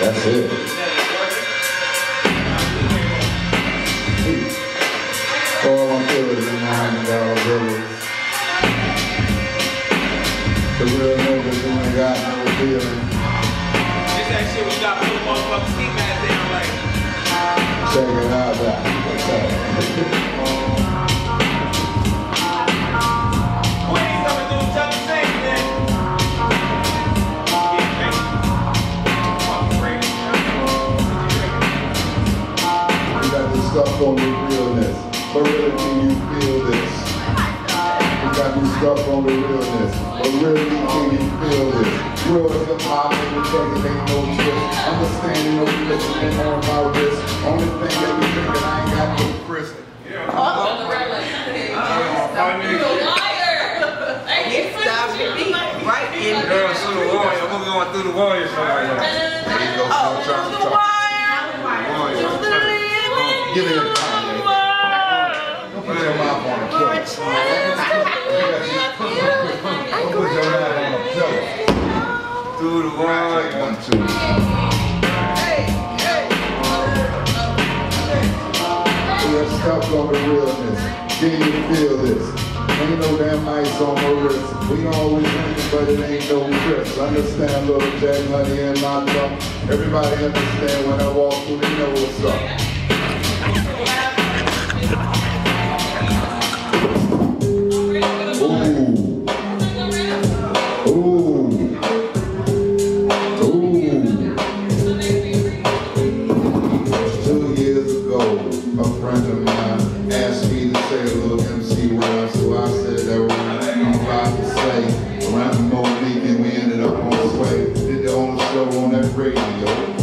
That's it. All my killers in $100 bills. The real niggas who ain't got no feeling. It's that shit we got put motherfucking ski mask down like. Check it out, that. Stuff on the realness, but really can you feel this? We got this stuff on the realness, but really can you feel this? Real hip hop, because it ain't no twist. Understanding no listening on my wrist. Only thing that we thinking I ain't got no crisp. You're a liar. Right in the girl, through the wire. I'm going through the wire. There you go, through the wire. Give it a time, don't put your mouth on a pillow. Don't put your mouth on a pillow. Through the wire. 1, 2. We're stuck on the realness. Can you feel this? Ain't no damn ice on my wrist. We always win, but it ain't no Chris. Understand little Jack Honey in my cup. Everybody understand when I walk through, they know what's up.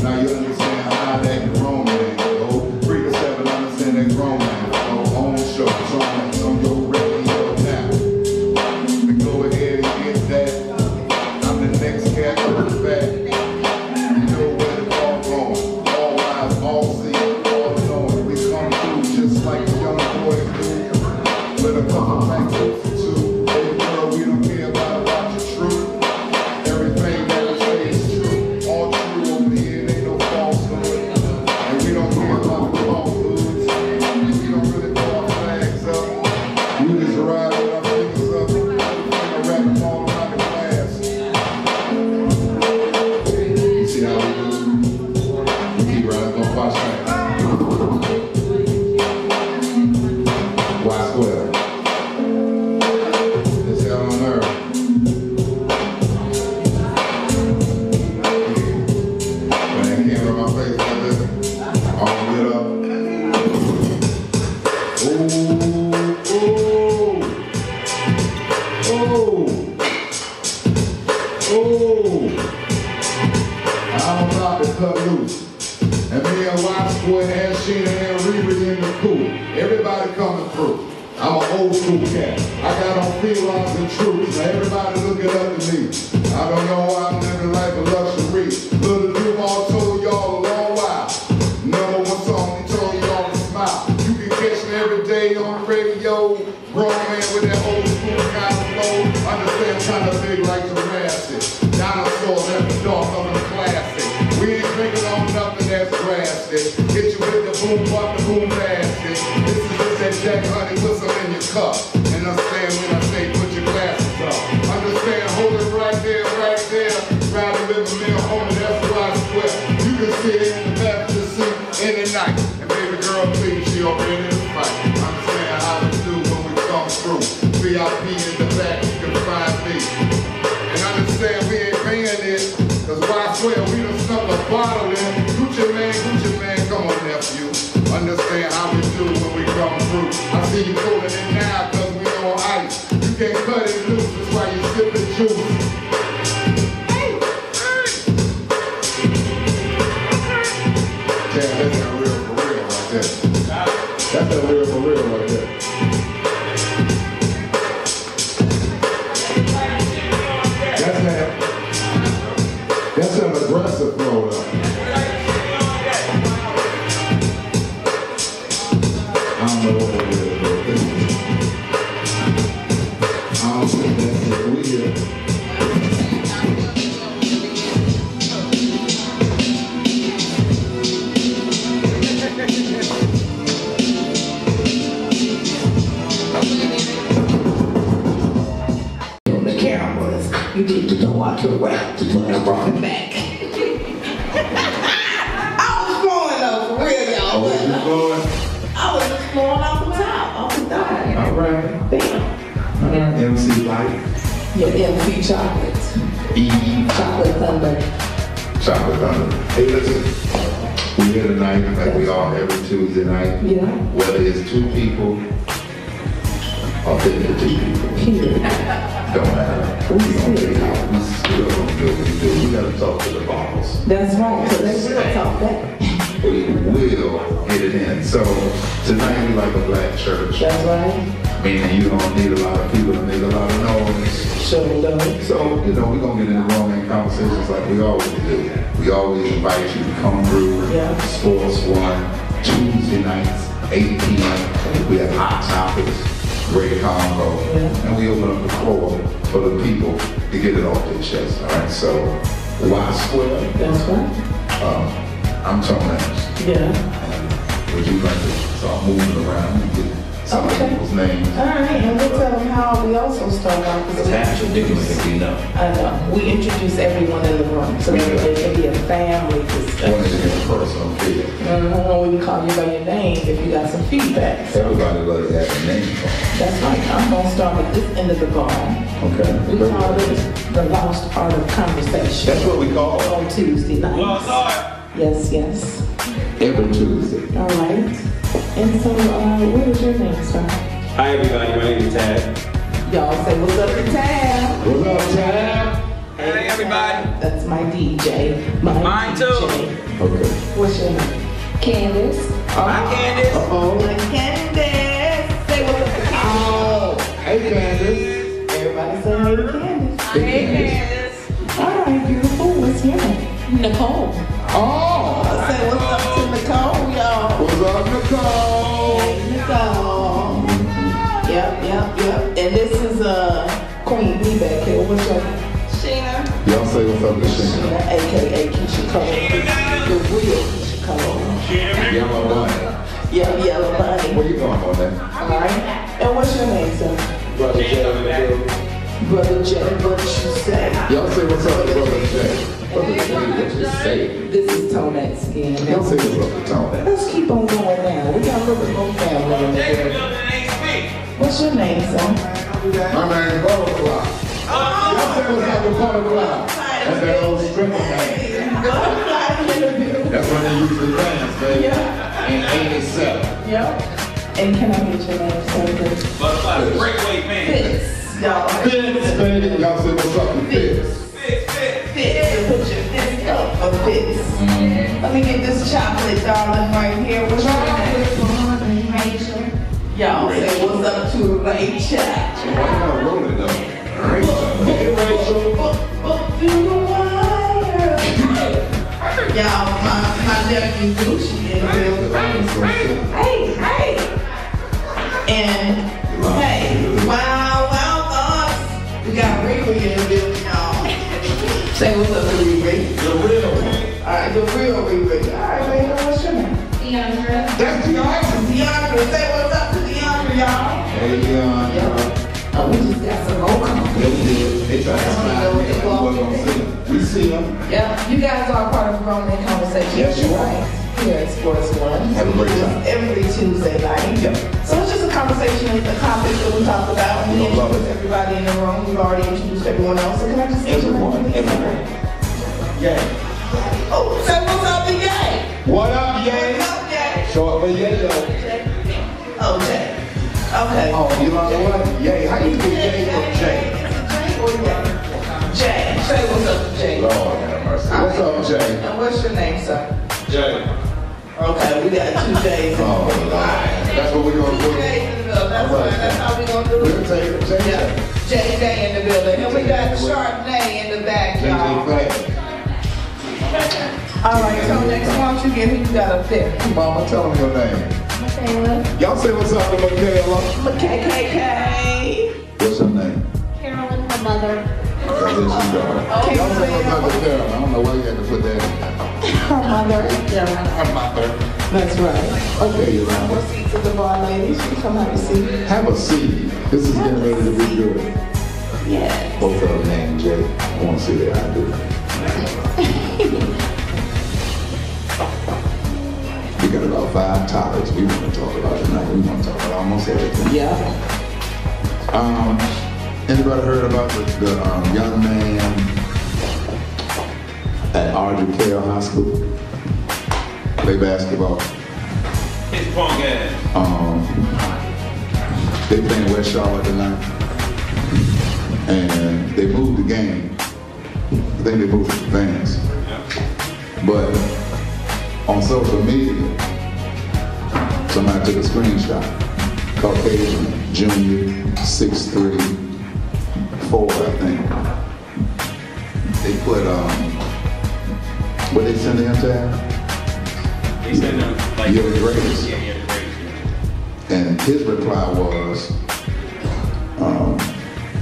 Now you understand how that Grownman go. 3 to 7, understand that Grownman go. On show, on your radio now. And go ahead and get that. I'm the next cat on the back. You know where it's all going. All eyes, all see, all knowing. We come through just like the young boys do. With a couple tactics too. Hey girl, we don't care about the truth. Everything that we say is true. All true over here. I'm about to cut loose. And me and Y-Square and Sheena and Riri in the cool. Everybody coming through. I'm an old school cat. I got on felines and troops. Now everybody looking up to me. I don't know why I'm living life of luxury. Little Duval told y'all a long while. Number 1 song, he told y'all to smile. You can catch me every day on the radio. Grownman with that old school kind of flow. Understand kind of big like Jurassic. Dinosaurs at the dark of the classic. We ain't drinking on nothing that's drastic. Hit you with the boom buck, the boom basket. This is just that Jack Honey whistle in your cup. And understand when I say put your glasses up. Understand, hold it right there, right there. Ride a river mill, homie, that's why I swear. You can see it in the passenger seat any night. And baby girl, please, she already in the fight. Understand how to do when we come through. VIP in the back, you can find me. And understand we ain't paying it, cause why I swear we done snuck a bottle in. Gucci man, come on nephew. Understand how we do when we come through. I see you pulling it now cause we on ice. You can't cut it loose, that's why you sipping juice. Damn, that's that real for real right there. That's that real for real right there. That's an aggressive throw though. I don't know what it is, but I don't think that's it. We here. You need to know how to rap to put a rock back. I was flowing though, for real, y'all. Oh, where you going? I was just flowing off the top, off the dome. All right. Bam. MC Light. Yeah, MC Chocolate. Chocolate Thunder. Chocolate Thunder. Hey, listen. We're here tonight, like we are every Tuesday night. Yeah. Whether it's 2 people or 52 people. Period. Don't matter. We still gonna do what we do. We gotta talk to the boss. That's right, so they will talk back. We will get it in. So tonight we like a black church. That's right. Meaning you don't need a lot of people to make a lot of noise. Sure enough. So, you know, we're gonna get into Grownman Conversations like we always do. We always invite you to come through. Yeah. Sports 1, Tuesday nights, 8 p.m. We have hot topics, great combo, and we open up the floor for the people to get it off their chest. All right. So, Y Square. That's right. I'm Tony Adams. Yeah. Would you like to start moving around and get some of people's names? All right, and we'll tell them how we also start off. It's half ridiculous if you know. I know. We introduce everyone in the room so that it can be a family Wanted discussion. to get a personal feel. We can call you by your name if you got some feedback. So Everybody loves to have a name for that's right. I'm going to start with this end of the bar. Okay. We call it the lost art of conversation. That's what we call it. On Tuesday nights. Lost art. Yes, yes. Every Tuesday. All right. And so, what is your name, sir? Hi everybody, my name is Tad. Y'all say what's up to Tab. What's up, Chad? Hey, everybody. That's my DJ. Mine too. Okay. What's your name? Candace. Hi, Candace. Uh-oh. Candace. Say what's up to Candace. Oh. Hey, Candace. Everybody say hey to Candace. Hey, Candace. All right, beautiful. What's your name? Nicole. Oh. Say what's up to Nicole, y'all. What's up, Nicole? Hey, Nicole. Yep. And this is Queen B back here. What's your name? Sheena. Y'all say what's up to Sheena. AKA Keisha Cole. The real Keisha Cole. Yellow Bunny. Yellow Bunny. Where you going on that? Alright. And what's your name, sir? Brother Jay. Brother Jay, what you say? Y'all say what's up to Brother Jay. Brother Jay, what you say? This is Tonex again. Y'all say what's up to Tony. Let's keep on going now. We got a little bit more family in the building. What's your name, sir? My name is Butterfly. Y'all say what's up to Butterfly. That's that old stripper name. That's when they usually dance, baby. Yeah. In 87. Yep. And can I get your name, sir? Butterfly, breakaway man. Fitz. Y'all. Fitz, baby. Y'all say what's up to Fitz. Fitz. Put your fist up for Fitz. Let me get this chocolate, darling, right here. What's your name? Rachel. Y'all say what's up to Rachel. Why you gotta roll it though? Rachel. Hey, Rachel. Through the wire. Y'all, my nephew Gucci in the building. Hey. And hey, wow, boss. We got Riri in the building, y'all. Say what's up to Riri. The real one. Alright, the real Riri. Alright, baby, what's your name? Deandra. That's Deandra. Deandra. Say what's up to Deandra, y'all. Hey, Deandra. Oh, we just got some more company. Yeah, we did. They tried to smile at me. We wasn't gonna see them. We see them. Yeah, you guys are part of Grownman Coversations. Yes, you are. Right here at Sports 1. Have a great time. Every Tuesday night. Yeah. So it's just a conversation, a topic that we talk about. And we Love introduce it. everybody in the room. We've already introduced everyone else. So can I just get your name, please? Yeah. Oh, say what's up to Yay? What up, Yay? What's up, Yay? Short for Yay, though. Oh, Jay. Okay. Oh, you know what? Yay. How you get Yay from Jay? Jay. Say what's up to Jay. Lord have mercy. What's up, Jay? And what's your name, sir? Jay. Okay, we got 2 J's. Oh, Lord. That's what we're gonna do. 2 J's in the building. That's right. That's how we gonna do We'll it. take it, Jay. Yeah. JJ in the building. And we got Chardonnay in the back, JJ y'all. Fat. All right, so next, why don't you get who you got up there? Mama, tell them your name. Michaela. Y'all say what's up to Michaela. KKK. What's her name? Carolyn, her mother. There she go. Y'all say what's up to Carol. I don't know why you had to put that in there. Her mother. Her mother. That's right. Okay, you More know. seats at the bar, ladies. You come have a seat. Have a seat. This is getting ready to be good. Yeah. Both of them named Jay. see that, I do. We got about 5 topics we want to talk about tonight. We want to talk about almost everything. Yeah. Anybody heard about the young man at Ardrey Care High School? Play basketball. His punk ass. They playing West Charlotte tonight, and they moved the game. I think they moved it to Vance. But on social media, somebody took a screenshot. Caucasian junior, 6'3", 4, I think. They put what they send him to have? They send him like You're the greatest. Yeah, you're the greatest. And his reply was,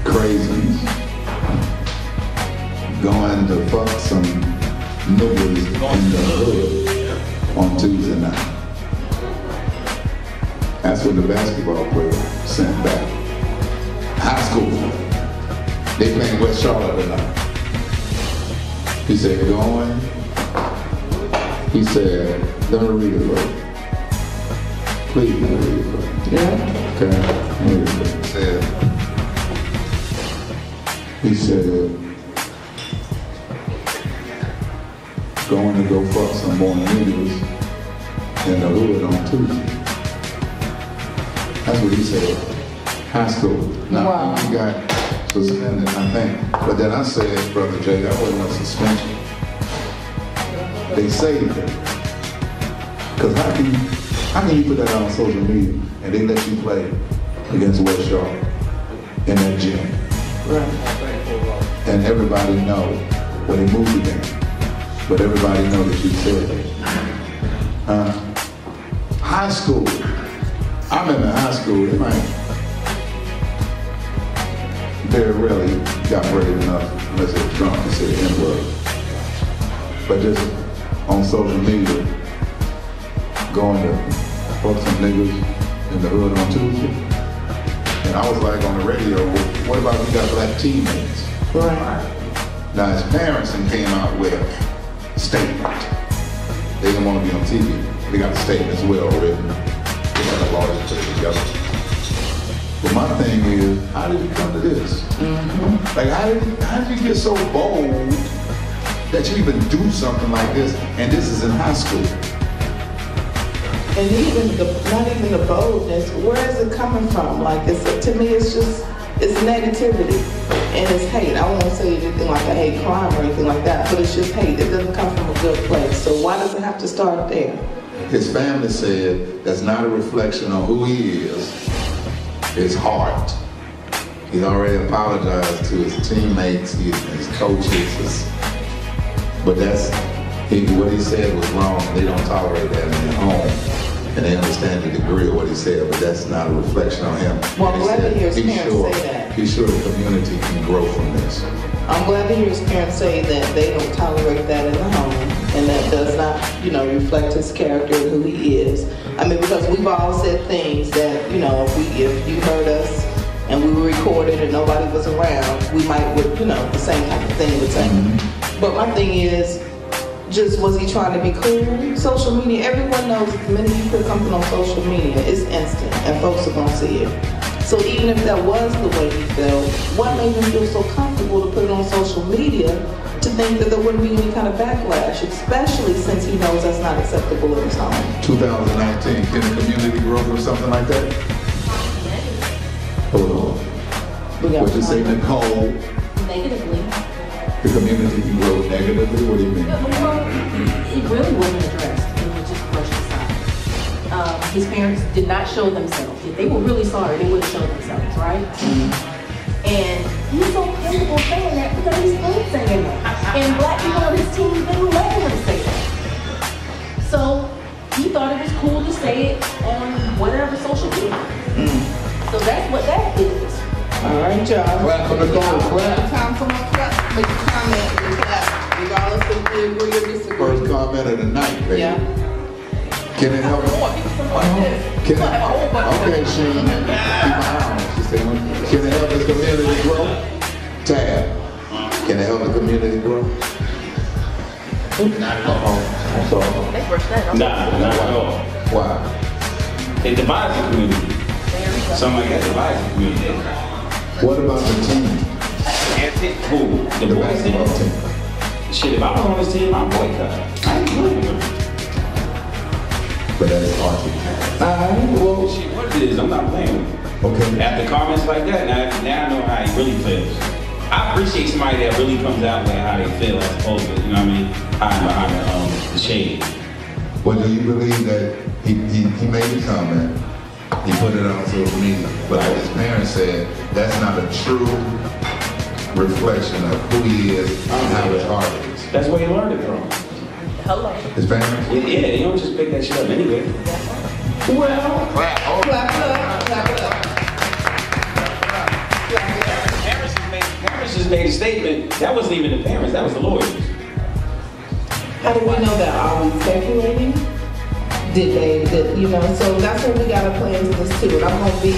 crazies, going to fuck some niggas in the hood on Tuesday night. That's what the basketball player sent back. High school. They playing West Charlotte tonight. He said, going. He said, let me read it for you. Please let me read it for you. Yeah. Okay. Let me read it for you. He said, going to go fuck some more niggas in the hood on Tuesday. That's what he said. High school. Now, Wow. he got suspended, I think. But then I said, Brother Jay, that wasn't a suspension. They saved him. Because how can you put that out on social media and they let you play against West Charlotte in that gym? Right. And everybody know when they moved the game. But everybody know that you said it. High school. I remember high school, they might very rarely got brave enough unless they were drunk and said the N-word. But just on social media, going to fuck some niggas in the hood on Tuesday. And I was like on the radio, what about you got black teammates? Right. Now his parents then came out with a statement. They didn't want to be on TV. They got the statements well written. They got the lawyers put it together. But my thing is, how did you come to this? Mm-hmm. Like how did you get so bold that you even do something like this? And this is in high school. And even not even the boldness, where is it coming from? Like, to me, it's negativity and it's hate. I won't say anything like a hate crime or anything like that, but it's just hate. It doesn't come from a good place. So why does it have to start there? His family said that's not a reflection on who he is, his heart. He's already apologized to his teammates, his coaches, but what he said was wrong. They don't tolerate that in their home. And they understand the degree of what he said, but that's not a reflection on him. Well, I'm glad to hear his parents say that. He's sure the community can grow from this. I'm glad to hear his parents say that they don't tolerate that in the home, and that does not, reflect his character and who he is. I mean, because we've all said things that, if you heard us and we were recorded and nobody was around, we might would, the same type of thing would say. Mm-hmm. But my thing is, just was he trying to be cool? Social media, everyone knows the minute you put something on social media, it's instant and folks are gonna see it. So even if that was the way he felt, what made him feel so comfortable to put it on social media to think that there wouldn't be any kind of backlash, especially since he knows that's not acceptable in his home? 2019, can the community grow from something like that? Hold on. What you say, Nicole? Negatively. The community can grow negatively? What do you mean? It really wasn't addressed. It was just brushed aside. His parents did not show themselves. If they were really sorry, they would have shown themselves, right? Mm-hmm. And he's so comfortable saying that because he's been saying that. And black people on his team didn't let him say that. So he thought it was cool to say it on whatever social media. Mm. So that's what that is. All right, y'all. Clap for the goal. Clap. Time for my clap. Make a comment and clap, regardless if we agree or disagree. First comment of the night, baby. Yeah. Can it help? Okay, Sheen. Keep my eye on it. She said, can it help the community grow? Tab. Can it help the community grow? Not at all. That's all. They first that. Nah, not at all. Why? It divides the community. Something like that divides the community. What about the team? Who? The The boys basketball team. team. Shit, if I don't on this team, I'm boycott. I ain't doing it. But that's argue. Well, shit, what it is, I'm not playing with it. Okay. After comments like that, now I know how he really feels. I appreciate somebody that really comes out with how they feel as opposed to, you know what I mean, hiding behind the shade. Well, do you believe that he made a comment, he put it on social media, but like his parents said, that's not a true reflection of who he is and how his heart is? That's where he learned it from. Hello. His parents? Yeah, they don't just pick that shit up anyway. Well, clap it up, clap it up. Parents just made a statement. That wasn't even the parents, that was the lawyers. How do we know that? Are we speculating? You know, so that's what we gotta play into this too. And I'm gonna be,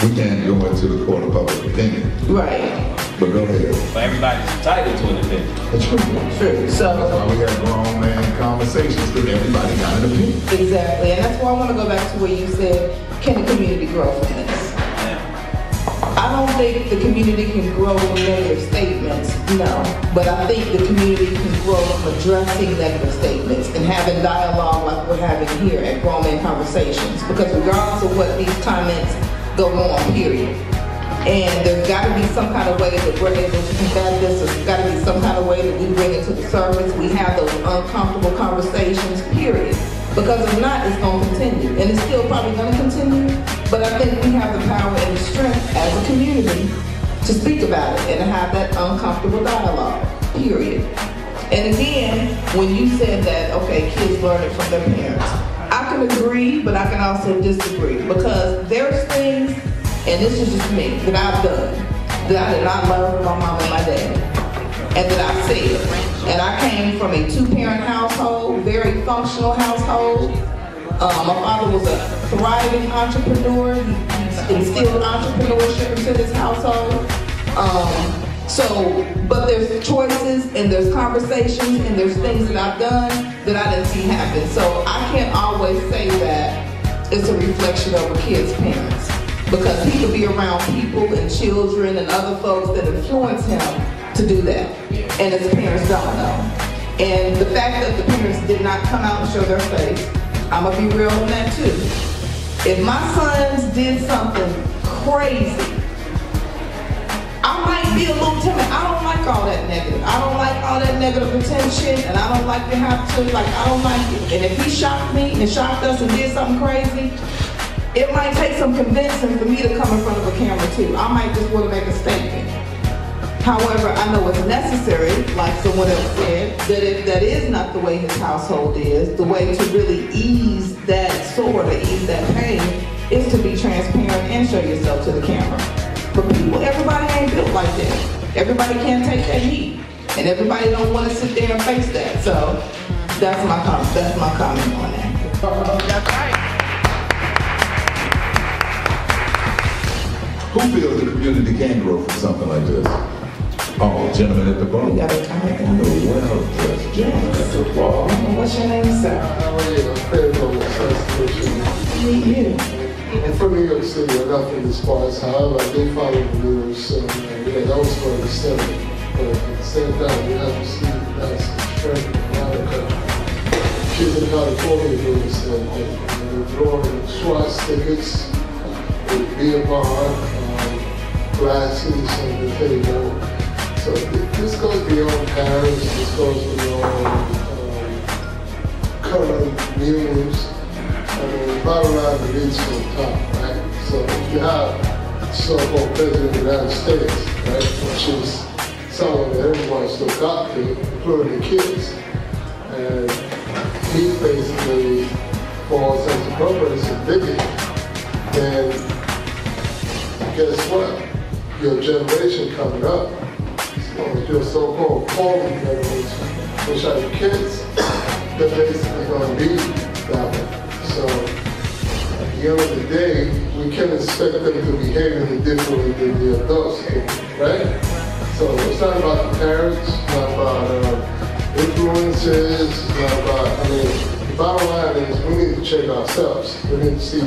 We can't go into the court of public opinion, right, but go ahead. But everybody's entitled to an opinion. true. That's So, why we have grown man conversations, because everybody got an opinion. exactly, and that's why I wanna go back to where you said, can the community grow from this? I don't think the community can grow from negative statements, no. But I think the community can grow from addressing negative statements and having dialogue like we're having here at Grownman Conversations. Because regardless of what these comments go on, period. And there's got to be some kind of way that we're able to combat this. There's got to be some kind of way that we bring it to the surface. We have those uncomfortable conversations, period. Because if not, it's going to continue. And it's still probably going to continue. But I think we have the power and the strength as a community to speak about it and to have that uncomfortable dialogue, period. And again, when you said that, okay, kids learn it from their parents, I can agree, but I can also disagree. Because there's things, and this is just me, that I've done, that I did not learn from my mom and my dad. And that I said. And I came from a two-parent household, very functional household. My father was a thriving entrepreneur. He instilled entrepreneurship into his household. But there's choices and there's conversations and there's things that I've done that I didn't see happen. So I can't always say that it's a reflection of a kid's parents. Because he could be around people and children and other folks that influence him to do that. And his parents don't know. And the fact that the parents did not come out and show their face, I'm gonna be real on that too. If my sons did something crazy, I might be a little timid. I don't like all that negative. I don't like all that negative attention, and I don't like to have to, I don't like it. And if he shocked me and shocked us and did something crazy, it might take some convincing for me to come in front of a camera too. I might just want to make a statement. However, I know it's necessary, like someone else said, that if that is not the way his household is, the way to really ease that sore, to ease that pain, is to be transparent and show yourself to the camera. But people, everybody ain't built like that. Everybody can't take that heat. And everybody don't want to sit there and face that. So that's my comment on that. That's right. Who feels the community can grow from something like this? Oh, gentleman at the bar. You got a comment down Well, there? just gentleman at the bar. What's your name, sir? Meet you. I'm from New York City. I'm not from this part. However, I do follow the news. So, that was for the Senate. But at the same time, we have to see that's the strength around the country. Kids in California doing the same thing. They're throwing SWAT tickets, with beer bar, glasses, and the thing. So this goes beyond parents. This goes beyond current news. Bottom line, the leads from the top, right? So if you have so-called president of the United States, right, which is someone that everyone still got to, including the kids, and he basically, for all intents and purposes, is a bigot, then guess what? Your generation coming up, your so-called calling generation, which are your kids, they're basically going to be that way. So, at the end of the day, we can't expect them to behave any differently than the adults do, right? So it's not about the parents, it's not about influences, it's not about, I mean, the bottom line is we need to check ourselves. We need to see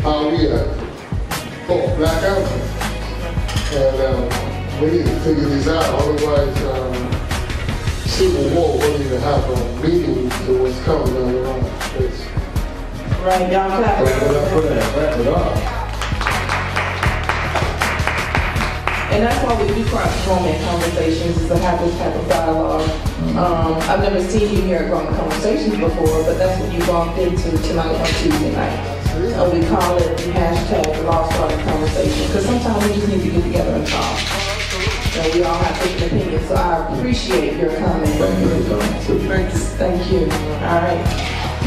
how we are, both black and white. And we need to figure these out, otherwise civil war wouldn't even have a meaning to what's coming down the line. Right, y'all clap. Clap it up. And that's why we do Grownman Conversations, is to have this type of dialogue. I've never seen you here at Grownman Conversations before, but that's what you bumped into tonight on Tuesday night. And we call it hashtag Lost Started Conversation, because sometimes we just need to get together and talk. And we all have different opinions, so I appreciate your comment. Thank you for coming too. Thank you. All right.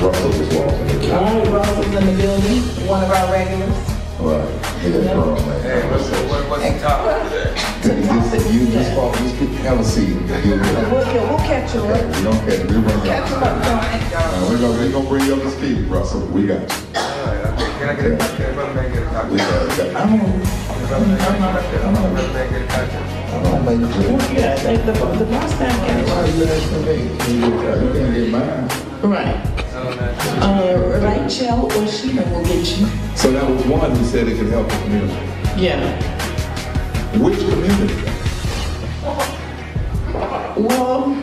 Russell just walked in the building. All right, Russell's in the building, one of our regulars. Right. Hey, What's the topic today? You just have a seat. We'll catch you up. We don't catch you. We're Catch you up. We're gonna bring you up to speed, Russell. We got you. Can I get a copy? Can everybody get a copy? We got you. Everybody get a copy? I don't make it. Yeah, the last time. Why are you asking me? You can't get mine. Right. Rachel or Sheena will get you. So that was one who said it could help the community. Yeah. Which community? Well,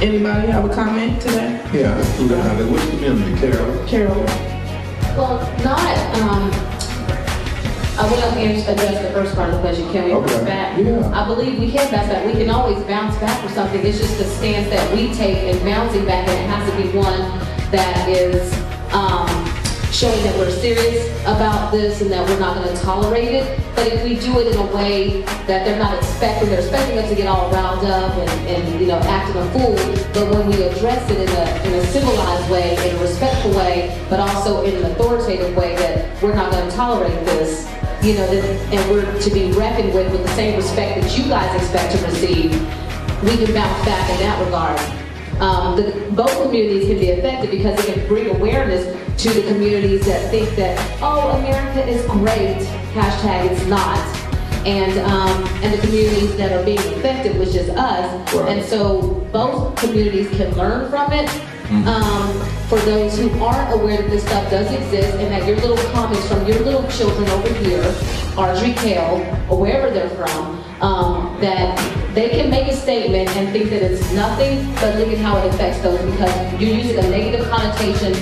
anybody have a comment to that? Yeah, let's do that. Which community, Carol? Carol. Well, I will let me address the first part of the question. Can we bounce back? Yeah. I believe we can bounce back. We can always bounce back for something. It's just the stance that we take in bouncing back, and it has to be one that is showing that we're serious about this and that we're not going to tolerate it. But if we do it in a way that they're expecting us to get all riled up and acting a fool. But when we address it in a civilized way, in a respectful way, but also in an authoritative way, that we're not going to tolerate this, and we're to be reckoned with the same respect that you guys expect to receive, we can bounce back in that regard. Both communities can be affected because it can bring awareness to the communities that think that, oh, America is great, hashtag it's not, and the communities that are being affected, which is us. Right. And so both communities can learn from it. For those who aren't aware that this stuff does exist, and that your little comments from your little children over here, Audrey, Kale, or wherever they're from, that they can make a statement and think that it's nothing, but look at how it affects those, because you're using a negative connotation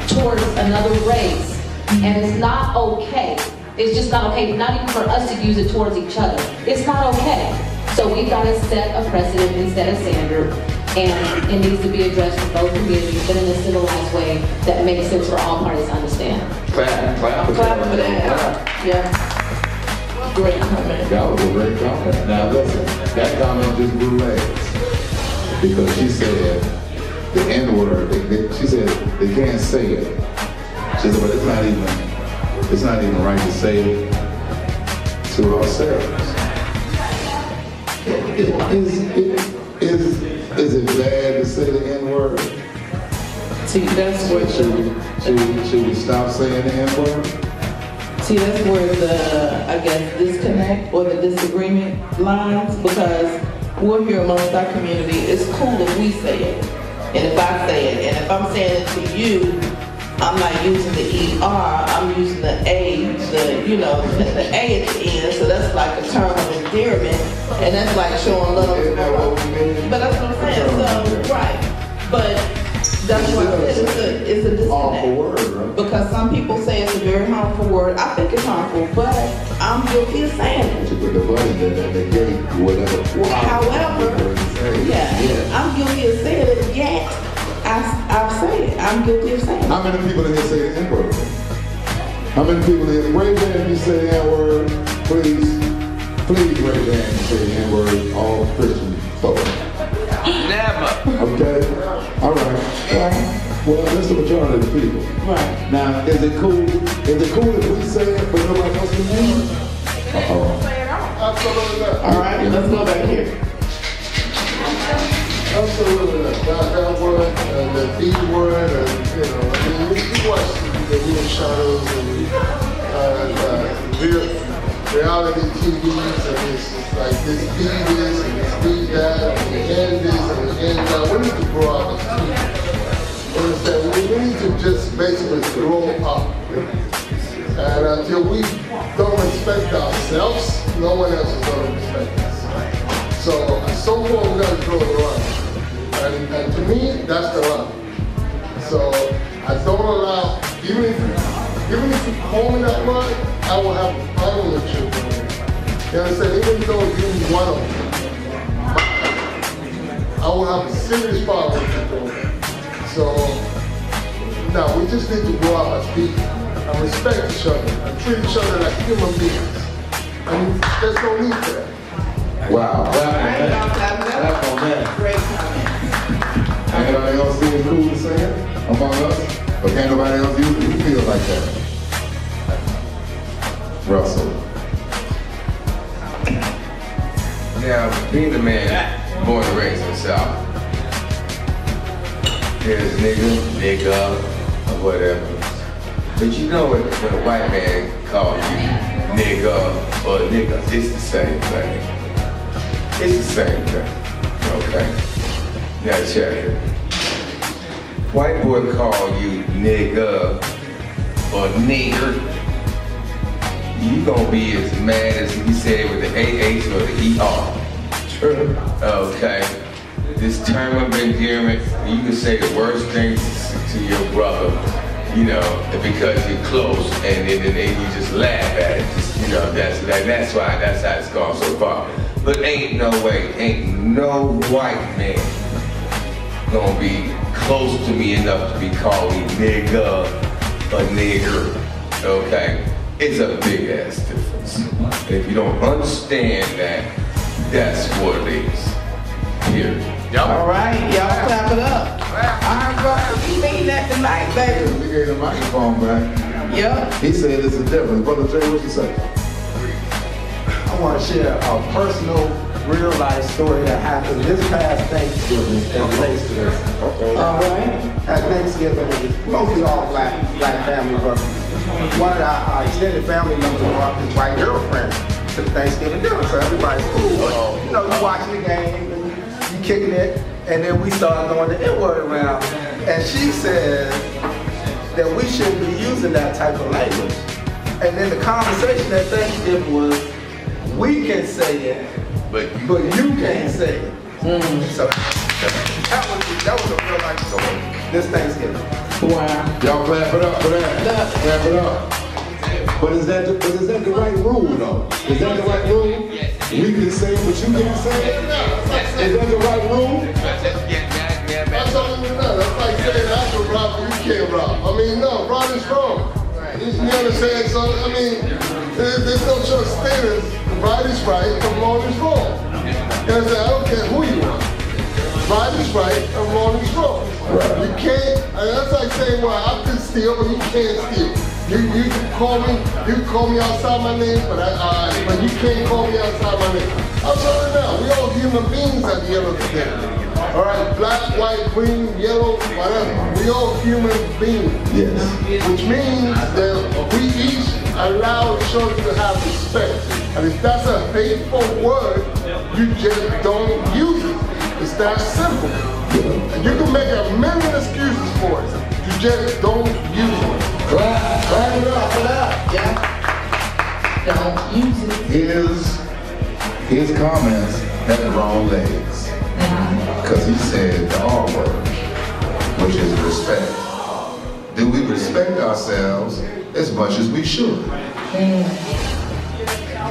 towards another race, and it's not okay. It's just not okay, not even for us to use it towards each other. It's not okay. So we've got to set a precedent and set a standard, and it needs to be addressed in both communities, but in a civilized way that makes sense for all parties to understand. Clap for that. Yeah. Great comment. That was a great comment. Now listen, that comment just blew legs. Because she said the N-word, she said they can't say it. She said, but it's not even right to say it to ourselves. Is it bad to say the N-word? See, that's what should we stop saying the N-word? See, that's where the, I guess, disconnect or the disagreement lies, because we're here amongst our community. It's cool if we say it, and if I say it, and if I'm saying it to you, I'm not using the ER, I'm using the A, the A at the end, so that's like a term of endearment, and that's like showing love. But that's what I'm saying, so, right. But that's what I said, it's a disconnect. Harmful word, right? Because some people say it's a very harmful word. I think it's harmful, but I'm guilty of saying it. To put the button in the gate, whatever. Well, however, I'm guilty of saying it, yet I've said it. I'm guilty of saying it. How many people in here say the N-word? How many people in here, raise your hand if you say the N-word, please. Please raise your hand and say the N-word, all Christian folks. Never. Okay? All right. Well, that's the majority of the people. Right. Now, is it cool if we say it, but nobody else can name it? Absolutely not. All right, let's go back here. Absolutely not. That word, the B word, and you watch the Little Shadows and reality TVs and it's like this be this and this be that and the end this and the end that. We need to grow up as people. Understand? We need to just basically grow up. And until we don't respect ourselves, no one else is going to respect us. So at some point we got to draw the line. And to me, that's the line. So I don't allow, even if you call me that word, I will have a problem with you. You understand? Even though you want to, I will have a serious problem with you doing that. So now we just need to grow up as people and respect each other and treat each other like human beings. And there's no need for that. Wow. That's on that. Great comment. Anybody else see it cool to say it among us? Or can't nobody else use it? Who feels like that? Russell. Now, being a man born and raised in the South, there's nigga, or whatever. But you know when a white man calls you nigga or nigga, it's the same thing. It's the same thing, okay? Now check it. White boy call you nigga or nigger, you gonna be as mad as he said with the AH or the ER. True. Okay. This term of endearment, you can say the worst things to your brother, you know, because you're close, and then you just laugh at it. Just, you know, that's how it's gone so far. But ain't no way, ain't no white man gonna be close to me enough to be calling nigga or nigger, okay? It's a big ass difference. If you don't understand that, that's what it is. Here. All right, y'all clap it up. All right, bro, we mean that tonight, baby. We gave the microphone back. Yep. He said it's a difference. Brother Jay, what you say? I want to share a personal, real-life story that happened this past Thanksgiving that relates to this. Okay. All right. At Thanksgiving, it was mostly all black family, but one of our extended family members brought his white girlfriend to the Thanksgiving dinner, so everybody's cool. You know, you watching the game, and you kicking it, and then we started throwing the N-word around, and she said that we shouldn't be using that type of language. And then the conversation at Thanksgiving was, we can say it, but you can't say it. So that was a real life story this Thanksgiving. Wow. Y'all clap it up for that. Clap it up. But is that the right rule though? Is that the right rule? We can say it, but you can't say it? Is that the right rule? That's all we know. That's like saying I can rob, but you can't rob. I mean, no, robbing's wrong. You understand? So, I mean, there's no such thing as right is right and wrong is wrong. You understand? I don't care who you are. Right is right and wrong is wrong. You can't, and that's like saying, well, I can steal, but you can't steal. You can call me outside my name, but you can't call me outside my name. I'm sorry now, we all human beings at the end of the day. All right, black, white, green, yellow, whatever. We all human beings. Yes. Which means that we each allow each other to have respect. And if that's a hateful word, you just don't use it. It's that simple. And you can make a million excuses for it. You just don't use it. Clap it up. Yeah. Don't use it. His comments had the wrong legs. Because he said the R word, which is respect. Do we respect ourselves as much as we should?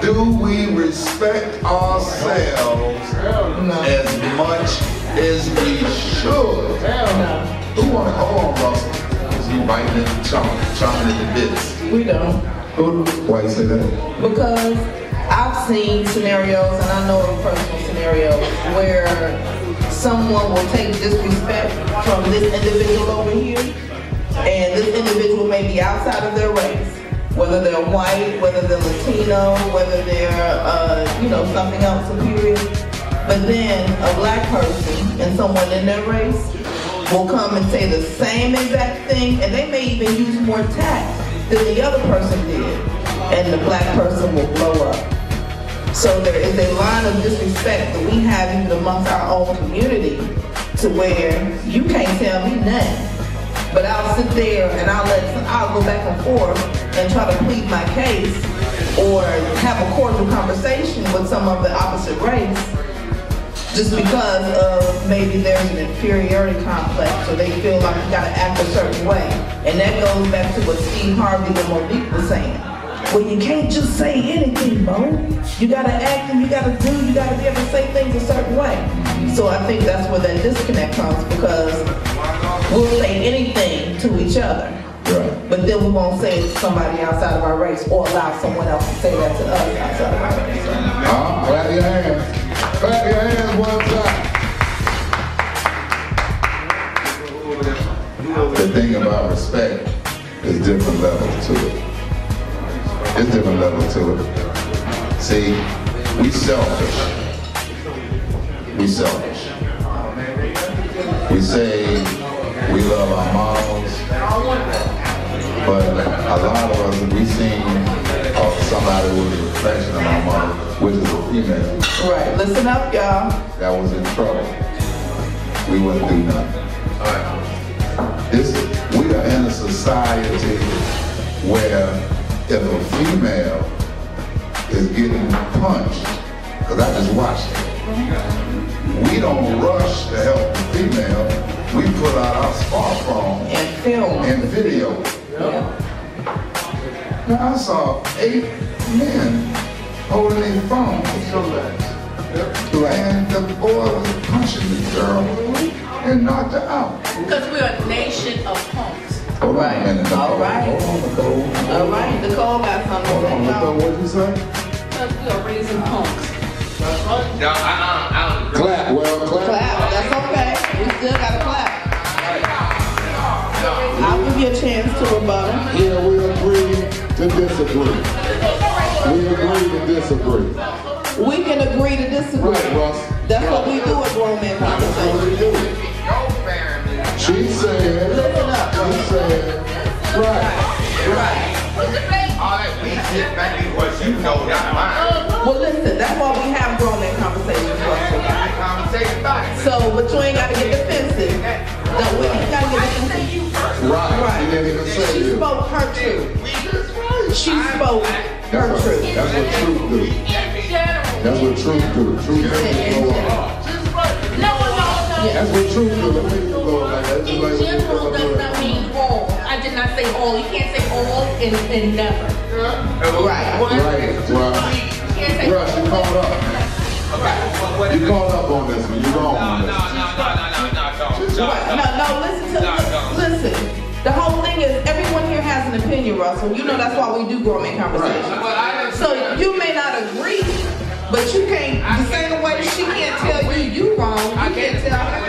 Do we respect ourselves as much as we should? Who want to hold on, Russell? Is he biting it, chomping at the bits? We don't. Why you say that? Because I've seen scenarios, and I know of personal scenarios, where someone will take disrespect from this individual over here, and this individual may be outside of their race, whether they're white, whether they're Latino, whether they're, something else superior. But then a black person and someone in their race will come and say the same exact thing, and they may even use more tact than the other person did. and the black person will blow up. So there is a line of disrespect that we have even amongst our own community to where you can't tell me nothing. But I'll sit there and I'll go back and forth and try to plead my case or have a cordial conversation with some of the opposite race just because of maybe there's an inferiority complex or they feel like you gotta act a certain way. And that goes back to what Steve Harvey and Monique was saying. Well, you can't just say anything, Mo. You gotta act and you gotta be able to say things a certain way. So I think that's where that disconnect comes because we'll say anything to each other. Right. But then we won't say it to somebody outside of our race or allow someone else to say that to us outside of our race. Clap your hands. Clap your hands one time. The thing about respect is different levels to it. There's different levels to it. See, we selfish. We selfish. We say we love our moms, but a lot of us, we seen somebody with a reflection of our mom, which is a female. Right, listen up, y'all. That was in trouble. We wouldn't do nothing. We are in a society where if a female is getting punched, because I just watched it, we don't rush to help the female. We pull out our smartphone and film and video. Yeah. Now I saw 8 men holding their phones. And the boy was punching the girl and knocked her out. Because we're a nation of punks. Hold on a minute, Nicole. All right. Hold on, Nicole. All right, Nicole got something Hold on, Nicole, what'd you say? Because we are raising punks. No, I don't agree. Clap, well, clap. Clap, that's okay. We still gotta clap. I'll give you a chance to rebuttal. Yeah, we agree to disagree. We agree to disagree. We can agree to disagree. Right, Russ. That's what we do at Grownman Coversations. She said, listen up. She said, right. All that we shit back is what you know, not mine. Well, listen, that's why we have Grownman Conversations, Russell. Conversation about it. So, but you ain't gotta get defensive. No, we ain't gotta get defensive. Right. She didn't even say She you. spoke her truth. She spoke her truth. That's what truth do. That's what truth do. Truth makes you go on. That's what truth do. The people go like that. Just like In general does not mean all. I did not say all. You can't say all and never. Right. Russ, you caught up. You caught up on this one. You wrong on this. No, listen. The whole thing is everyone here has an opinion, Russell. You know that's why we do Grownman Conversations. So you may not agree, but you can't, the same way she can't tell you wrong, you can't tell her.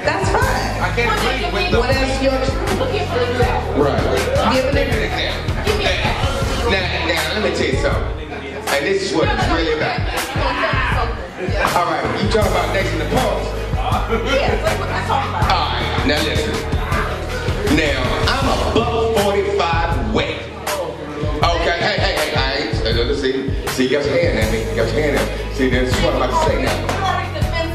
That's fine. I can't agree with the Whatever's your truth. Right. Give it an example. Now, let me tell you something. And this is what it's really about. All right, you talking about next in the pause. Yes, that's what I'm talking about. All right, now listen. Now, I'm a $1.45 weight. Okay, hey, all right. See, you got your hand at me. You got your hand at me. See, that's what I'm about to say now.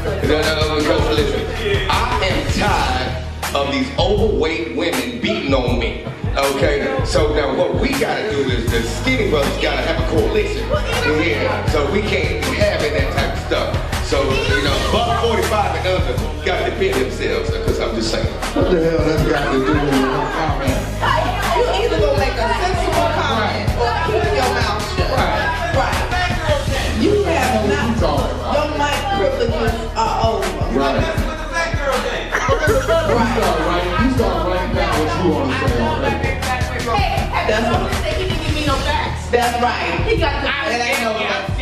No, because listen, I am tired of these overweight women beating on me. Okay, so now what we gotta do is the skinny brothers gotta have a coalition. Yeah, so we can't be having that type of stuff. So, you know, $1.45 and under gotta defend themselves, because I'm just saying. What the hell that's got to do with your comment? You either gonna make a sensible comment or keep your mouth shut. Right. You have not, your mic privileges are over. Right. You start writing down what you want to say already. That's right. He didn't give me no facts. That's right. He got the It ain't no facts.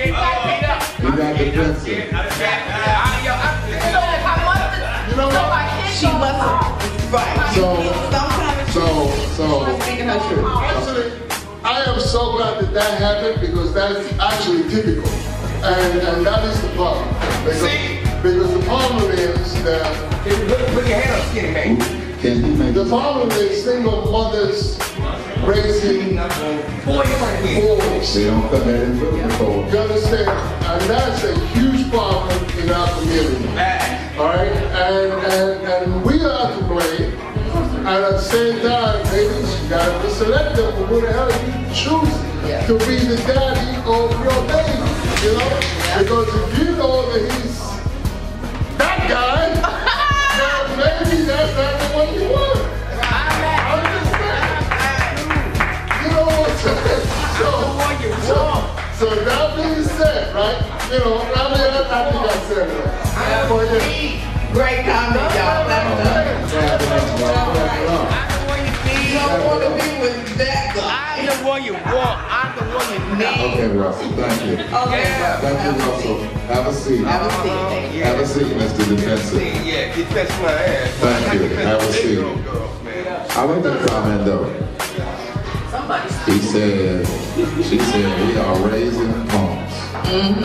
You got defensive. She wasn't. Right. So. Speaking her truth. I am so glad that happened because that's actually typical. And that is the problem. Because the problem is that... Put your hand up, skinny man. The problem is single mothers raising boys. They don't cut that in before. You understand? And that's a huge problem in our community. All right? And we are to blame. And at the same time, ladies, you gotta be selective for who the hell you choose to be the daddy of your baby. You know? Because if you know that he's that guy, then maybe that's not the one you want. I'm just saying. You know what I'm saying? So that being said, right? You know, I think I said it. Great comment, y'all. You don't want to be with that guy. I'm the one you want. I'm the one you need. Okay, Russell, thank you. Okay, Thank you, Russell. Have a seat. Have a seat, thank you. Have a seat, Mr. Defensive. Yeah, he touched my ass. Thank you. Have a seat. I like that comment though. He said, she said, we are raising punks. And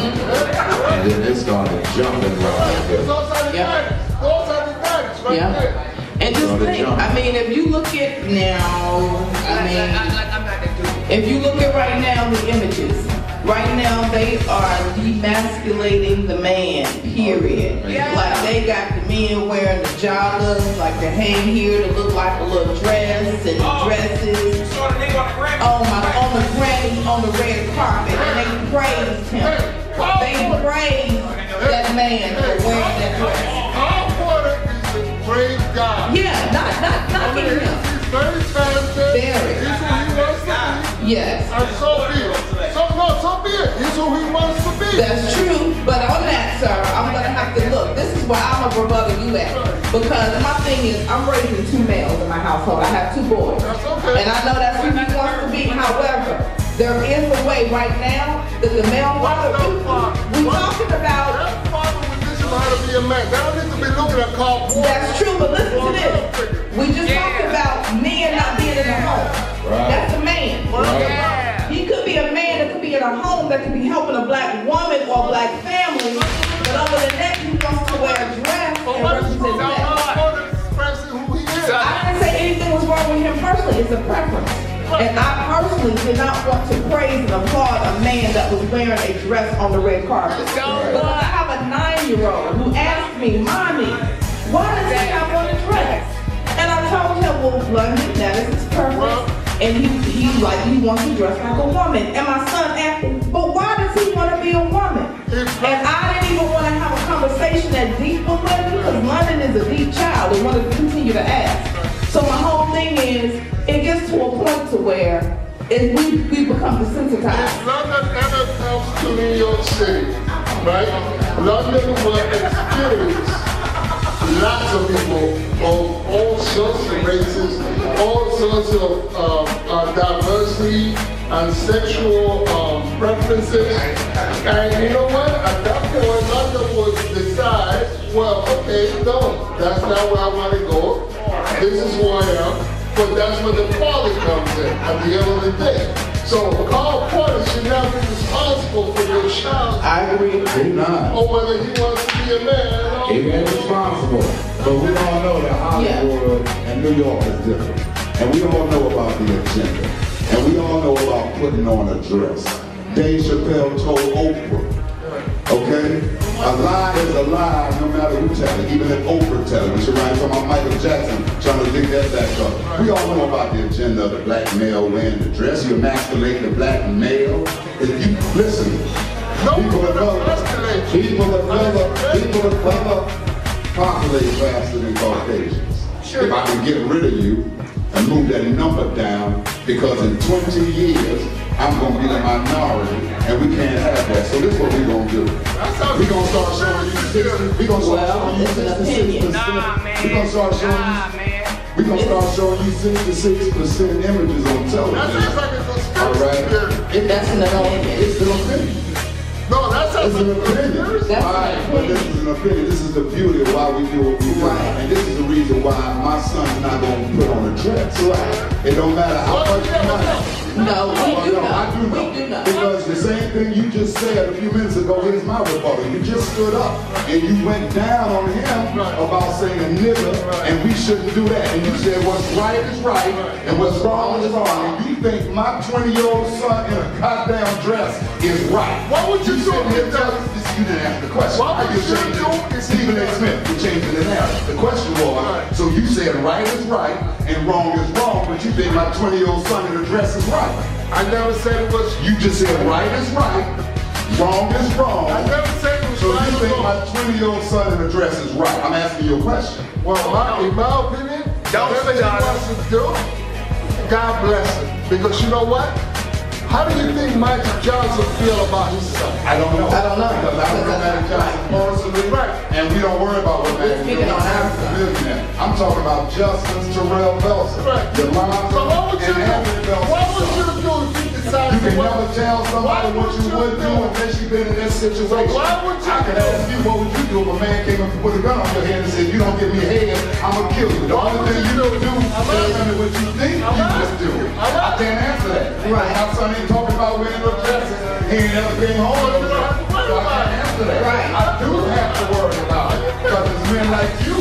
then they started jumping right there. Those are the guys right there. And just think, I mean, if you look at now, if you look at right now the images, right now they are demasculating the man, period. Like they got the men wearing the joggers, like the hang here to look like a little dress and dresses. On the red carpet, and they praised him. They praised that man for wearing that dress. Our Porter is a great guy. Yeah, not getting him. He's very talented. Very. He's who he wants to be. Yes. And so be it. So be it. He's who he wants to be. That's true. But on that, sir, I'm gonna have to look. This is where I'm gonna rebuttal you at. Because my thing is, I'm raising 2 males in my household. I have 2 boys. That's okay. And I know that's who he wants to be. However, there is a way right now that the male father, we talking about. That father would teach him how to be a man. They don't need to be looking at Carl Porter. That's true, but listen to this. We just talked about men not being in a home. Right. That's a man. Right. He could be a man that could be in a home that could be helping a black woman or a black family, but other than that, he wants to wear a dress and represent that. I didn't say anything was wrong with him personally. It's a preference. And I personally did not want to praise and applaud a man that was wearing a dress on the red carpet. Because I have a 9-year-old who asked me, Mommy, why does he have on a dress? And I told him, well, London, that is his preference. And he wants to dress like a woman. And my son asked, but why does he want to be a woman? And I didn't even want to have a conversation that deep with London, because London is a deep child and wanted to continue to ask. So my whole thing is, it gets to a point to where we become desensitized. If London ever comes to New York City, right? London will experience lots of people of all sorts of races, all sorts of diversity and sexual preferences. And you know what? At that point, London will decide, well, okay, no, that's not where I want to go. This is who I am. But that's where the father comes in at the end of the day. So Carl Porter should not be responsible for your child. I agree. He's not. Or whether he wants to be a man. He ain't responsible. But we all know that Hollywood and New York is different. And we all know about the agenda. And we all know about putting on a dress. Dave Chappelle told Oprah, okay? A lie is a lie no matter who tells it, even if Oprah tells it. We should write about Michael Jackson trying to dig that back up. We all know about the agenda of the black male wearing the dress. You emasculate the black male. If you listen, people of color populate faster than Caucasians. If I can get rid of you and move that number down, because in 20 years, I'm going to be the minority, and we can't have that. So this is what we're going to do. We're going to start showing you 60%. We're going to start showing you 66%. We're going to start showing you. We're going to start showing you 66% images on television. That sounds like it's a all right? That's an opinion. It's an opinion. No, that's It's an opinion. Alright, but this is an opinion. This is the beauty of why we do what we do. And this is the reason why my son's not going to put on a dress. Right. It don't matter how much money. No, we do know. I do know. We do know. Because the same thing you just said a few minutes ago, here's my rebuttal. You just stood up and you went down on him about saying a nigga, and we shouldn't do that. And you said what's right is right, and what's wrong is wrong. And you think my 20-year-old son in a goddamn dress is right. What would you do? You didn't answer the question. What would you do? Stephen A. Smith, you're changing the narrative. The question was, so you said right is right and wrong is wrong, but you think my 20-year-old son in a dress is right. I never said it was. You just said right is right, wrong is wrong. I never said it was so right. So you think my 20-year-old son in a dress is right? I'm asking you a question. Well, in my opinion, whatever he wants to do, God bless him. Because you know what? How do you think Magic Johnson feel about himself? I don't know. I don't know. Because I don't know Magic Johnson personally. Right. And we don't worry about what Magic Johnson is a millionaire. I'm talking about Justice Terrell Belson. Right. Yolanda So what would you do? Anthony Belson. What would you do if you decided You can never tell somebody what you would do unless you've been in this situation. Why would you I can ask you, what would you do if a man came up and put a gun on your head and said, you don't give me head, I'm going to kill you. The only thing you do is tell me what you think you would do. I can't answer that. Right. My son ain't talking about wearing no dresses. He ain't never came home with a dress. So I can't answer that. Right. I do have to worry about it. Because it's men like you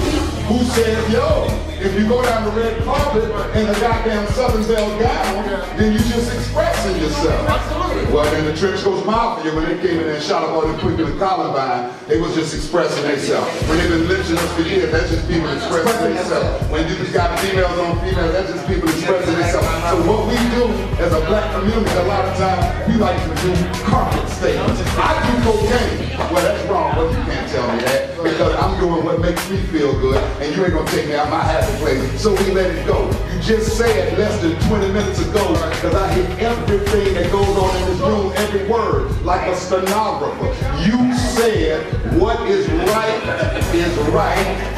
who said, yo, if you go down the red carpet in a goddamn Southern Belle gown, then you just expressing yourself. Absolutely. Well, then the Trench Coast Mafia, when they came in and shot up all the people in Columbine, they was just expressing themselves. When they've been lynching us for years, that's just people expressing themselves. When you just got females on females, that's just people expressing themselves. So what we do as a black community, a lot of times, we like to do carpet statements. I do cocaine. Well, that's wrong, but you can't tell me that because I'm doing what makes me feel good, and you ain't gonna take me out my happy place. So we let it go. You just said less than 20 minutes ago, because I hear everything that goes on in this room, every word, like a stenographer. You said what is right,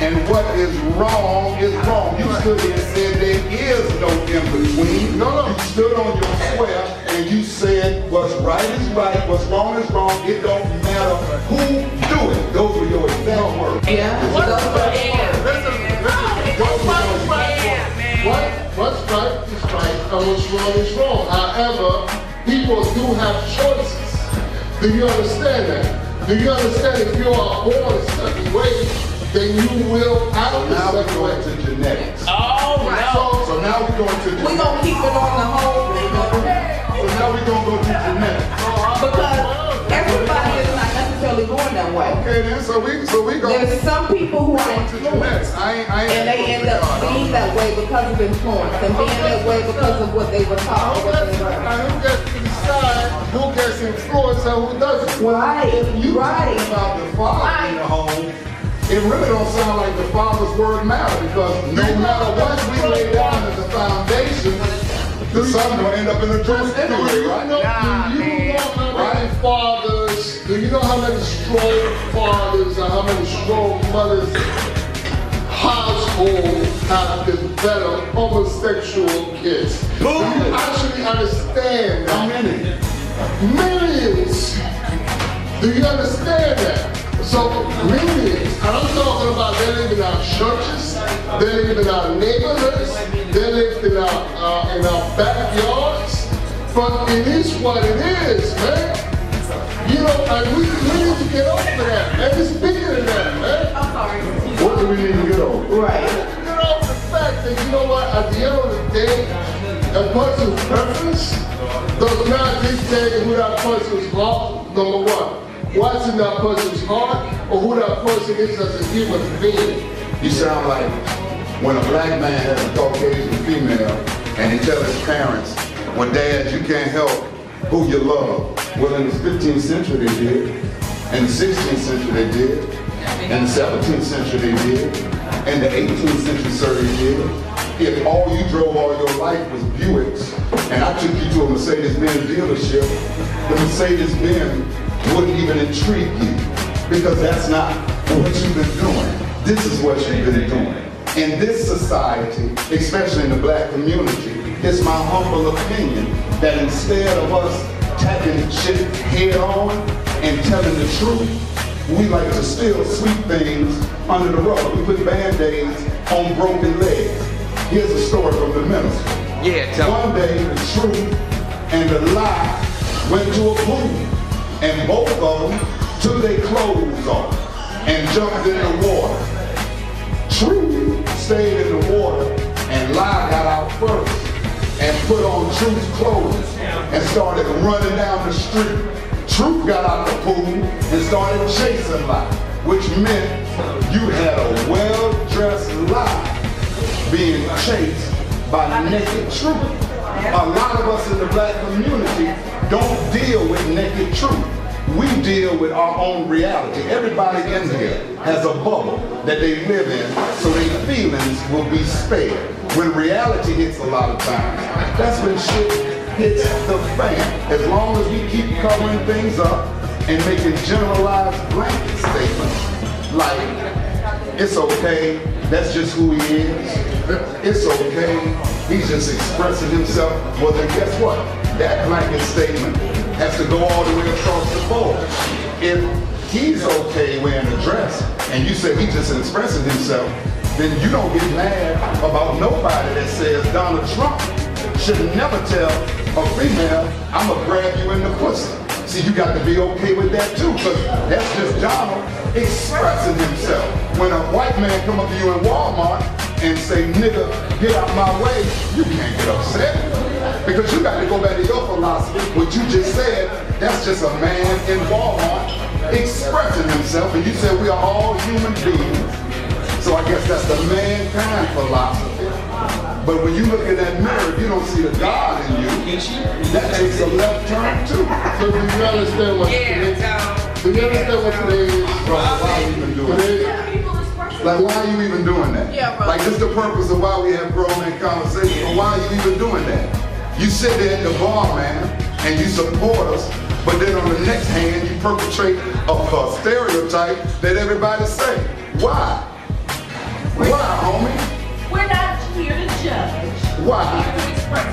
and what is wrong is wrong. You stood here and said there is no in between. No. You stood on your square and you said what's right is right, what's wrong is wrong. It don't matter who do it. Those were your exact words. Yeah. What's right is right and what's wrong is wrong. However, people do have choices. Do you understand that? Do you understand if you are born a certain way, then you will act a now we're certain going way? to genetics. Oh, no. So now we're going to genetics. We're going to keep it on the whole thing. So now we're going to go to genetics. Because everybody is not necessarily going that way. Okay then, so we go. There's some people who are influenced, and they end up being that way because of influence, and being that way because of what they were taught. Who gets to decide who gets influenced and who doesn't? Right, You talking about the father in the home, it really don't sound like the father's word matter, because no matter what we lay down as a foundation, the son will end up in a dress anyway, right? Do you know how many strong fathers and how many strong mothers households have developed homosexual kids? Do you actually understand that? How many? Millions. Do you understand that? So millions. And I'm talking about they live in our churches, they live in our neighborhoods, they live in our backyards. But it is what it is, man. You know, and we need to get over that. And it's bigger than that, man. I'm sorry. What do we need to get over? Right. Get over the fact that, you know what, at the end of the day, a person's preference does not dictate who that person's heart, number one. What's in that person's heart, or who that person is as a human being. You sound like when a black man has a Caucasian female and he tells his parents, well, Dad, you can't help who you love. Well, in the 15th century they did, in the 16th century they did, in the 17th century they did, in the 18th century, sir, they did. If all you drove all your life was Buicks, and I took you to a Mercedes-Benz dealership, the Mercedes-Benz wouldn't even intrigue you, because that's not what you've been doing. This is what you've been doing. In this society, especially in the black community, it's my humble opinion that instead of us tackling shit head on, and telling the truth, we like to still sweep things under the rug. We put band-aids on broken legs. Here's a story from the minister. Yeah, tell One day, the truth and the lie went to a pool, and both of them took their clothes off and jumped in the water. Truth stayed in the water, and lie got out first and put on Truth's clothes and started running down the street. Truth got out the pool and started chasing lie, which meant you had a well-dressed lie being chased by naked truth. A lot of us in the black community don't deal with naked truth. We deal with our own reality. Everybody in here has a bubble that they live in so their feelings will be spared. When reality hits a lot of times, that's when shit hits the fan. As long as we keep covering things up and making generalized blanket statements like, it's okay, that's just who he is, it's okay, he's just expressing himself, well then guess what? That blanket statement has to go all the way across the board. If he's okay wearing a dress and you say he's just expressing himself, then you don't get mad about nobody that says Donald Trump should never tell a female, I'm gonna grab you in the pussy. See, you got to be okay with that too, because that's just Donald expressing himself. When a white man come up to you in Walmart and say, nigga, get out my way, you can't get upset. Because you got to go back to your philosophy. What you just said, that's just a man in Walmart expressing himself, and you said we are all human beings. So I guess that's the mankind philosophy. But when you look in that mirror, you don't see the God in you. That takes a left turn too. So do you understand what today is? Do you understand what today is? Why are you even doing that? Like, why are you even doing that? Yeah, bro. Like, this is the purpose of why we have Grownman Conversations. But why are you even doing that? You sit there at the bar, man, and you support us, but then on the next hand, you perpetrate a stereotype that everybody say. Why? Why, homie? We're not here to judge. Why?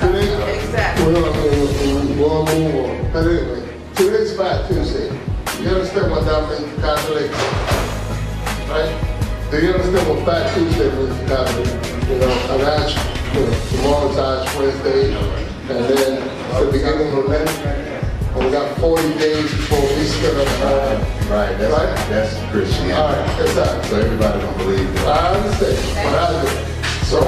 Today, Exactly. we're going to move on. But anyway, today's Fat Tuesday. You understand what that means to calculate? Right? Do you understand what Fat Tuesday means to calculate? You know, and Ash, tomorrow's Ash Wednesday, and then the beginning of Lent. And we got 40 days before Easter. Right, that's Christianity. All right, exactly. So everybody don't believe that. I understand, but I do. So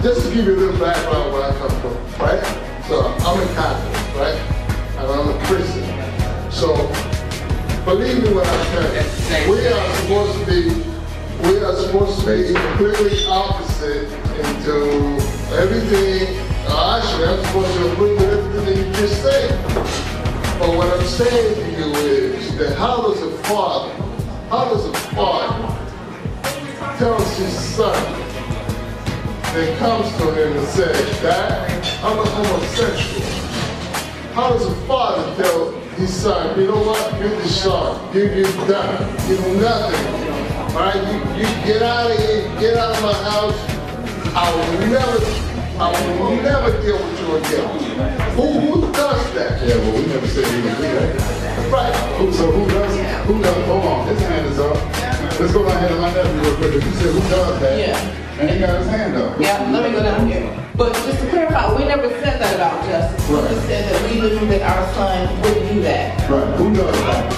just to give you a little background where I come from, right? So I'm a Catholic, right? And I'm a Christian. So believe me when I tell you, we are supposed to be completely opposite into everything. Actually, I'm supposed to agree with everything you just said. But what I'm saying to you is that how does a father tells his son that comes to him and says, Dad, I'm a homosexual. How does a father tell his son, you know what, you're the son, you're done, you do nothing. All right, you get out of here, get out of my house. I will never deal with you again. Who does that? Yeah, well, we never said he would do that. Right. So who does, hold on, his hand is up. Let's go down here to my nephew real quick. You said who does that? Yeah. And he got his hand up. Yeah, let me go down here. But just to clarify, we never said that about justice. We just said that we knew that our son wouldn't do that. Right, who does that?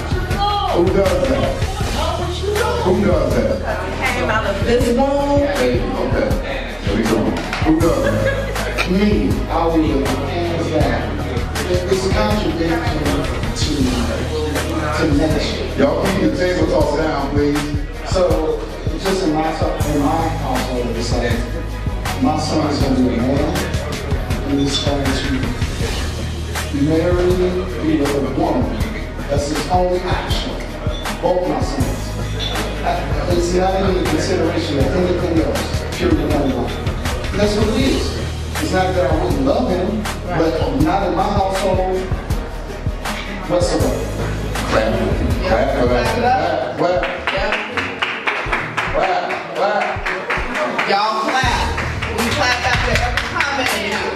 Who does that? Who does that? Came out of this room. Hey, okay. There we go. Who does that? Me, I will hands down. It's a contradiction to ministry. Y'all keep your table talk down, please. So, just in my household, it's like, my son is going to be a man, and he's going to marry, be with a woman. That's his only option. Both my sons. It's not even a consideration of anything else. Period, number one. And that's what it is. It's not that I wouldn't love him, but not in my household whatsoever. Clap. Clap for that. Clap. Y'all clap. We clap after every comment in here.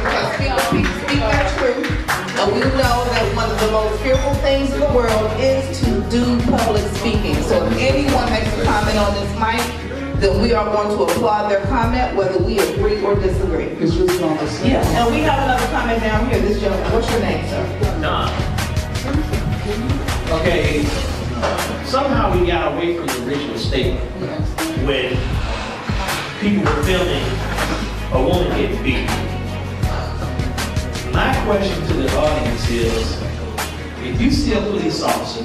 Because people speak their truth. And we know that one of the most fearful things in the anyone makes a comment on this mic, then we are going to applaud their comment, whether we agree or disagree. It's just not the same. Yeah, and we have another comment down here. This gentleman, what's your name, sir? Don. Okay, somehow we got away from the original statement when people were filming a woman getting beat. My question to the audience is, if you see a police officer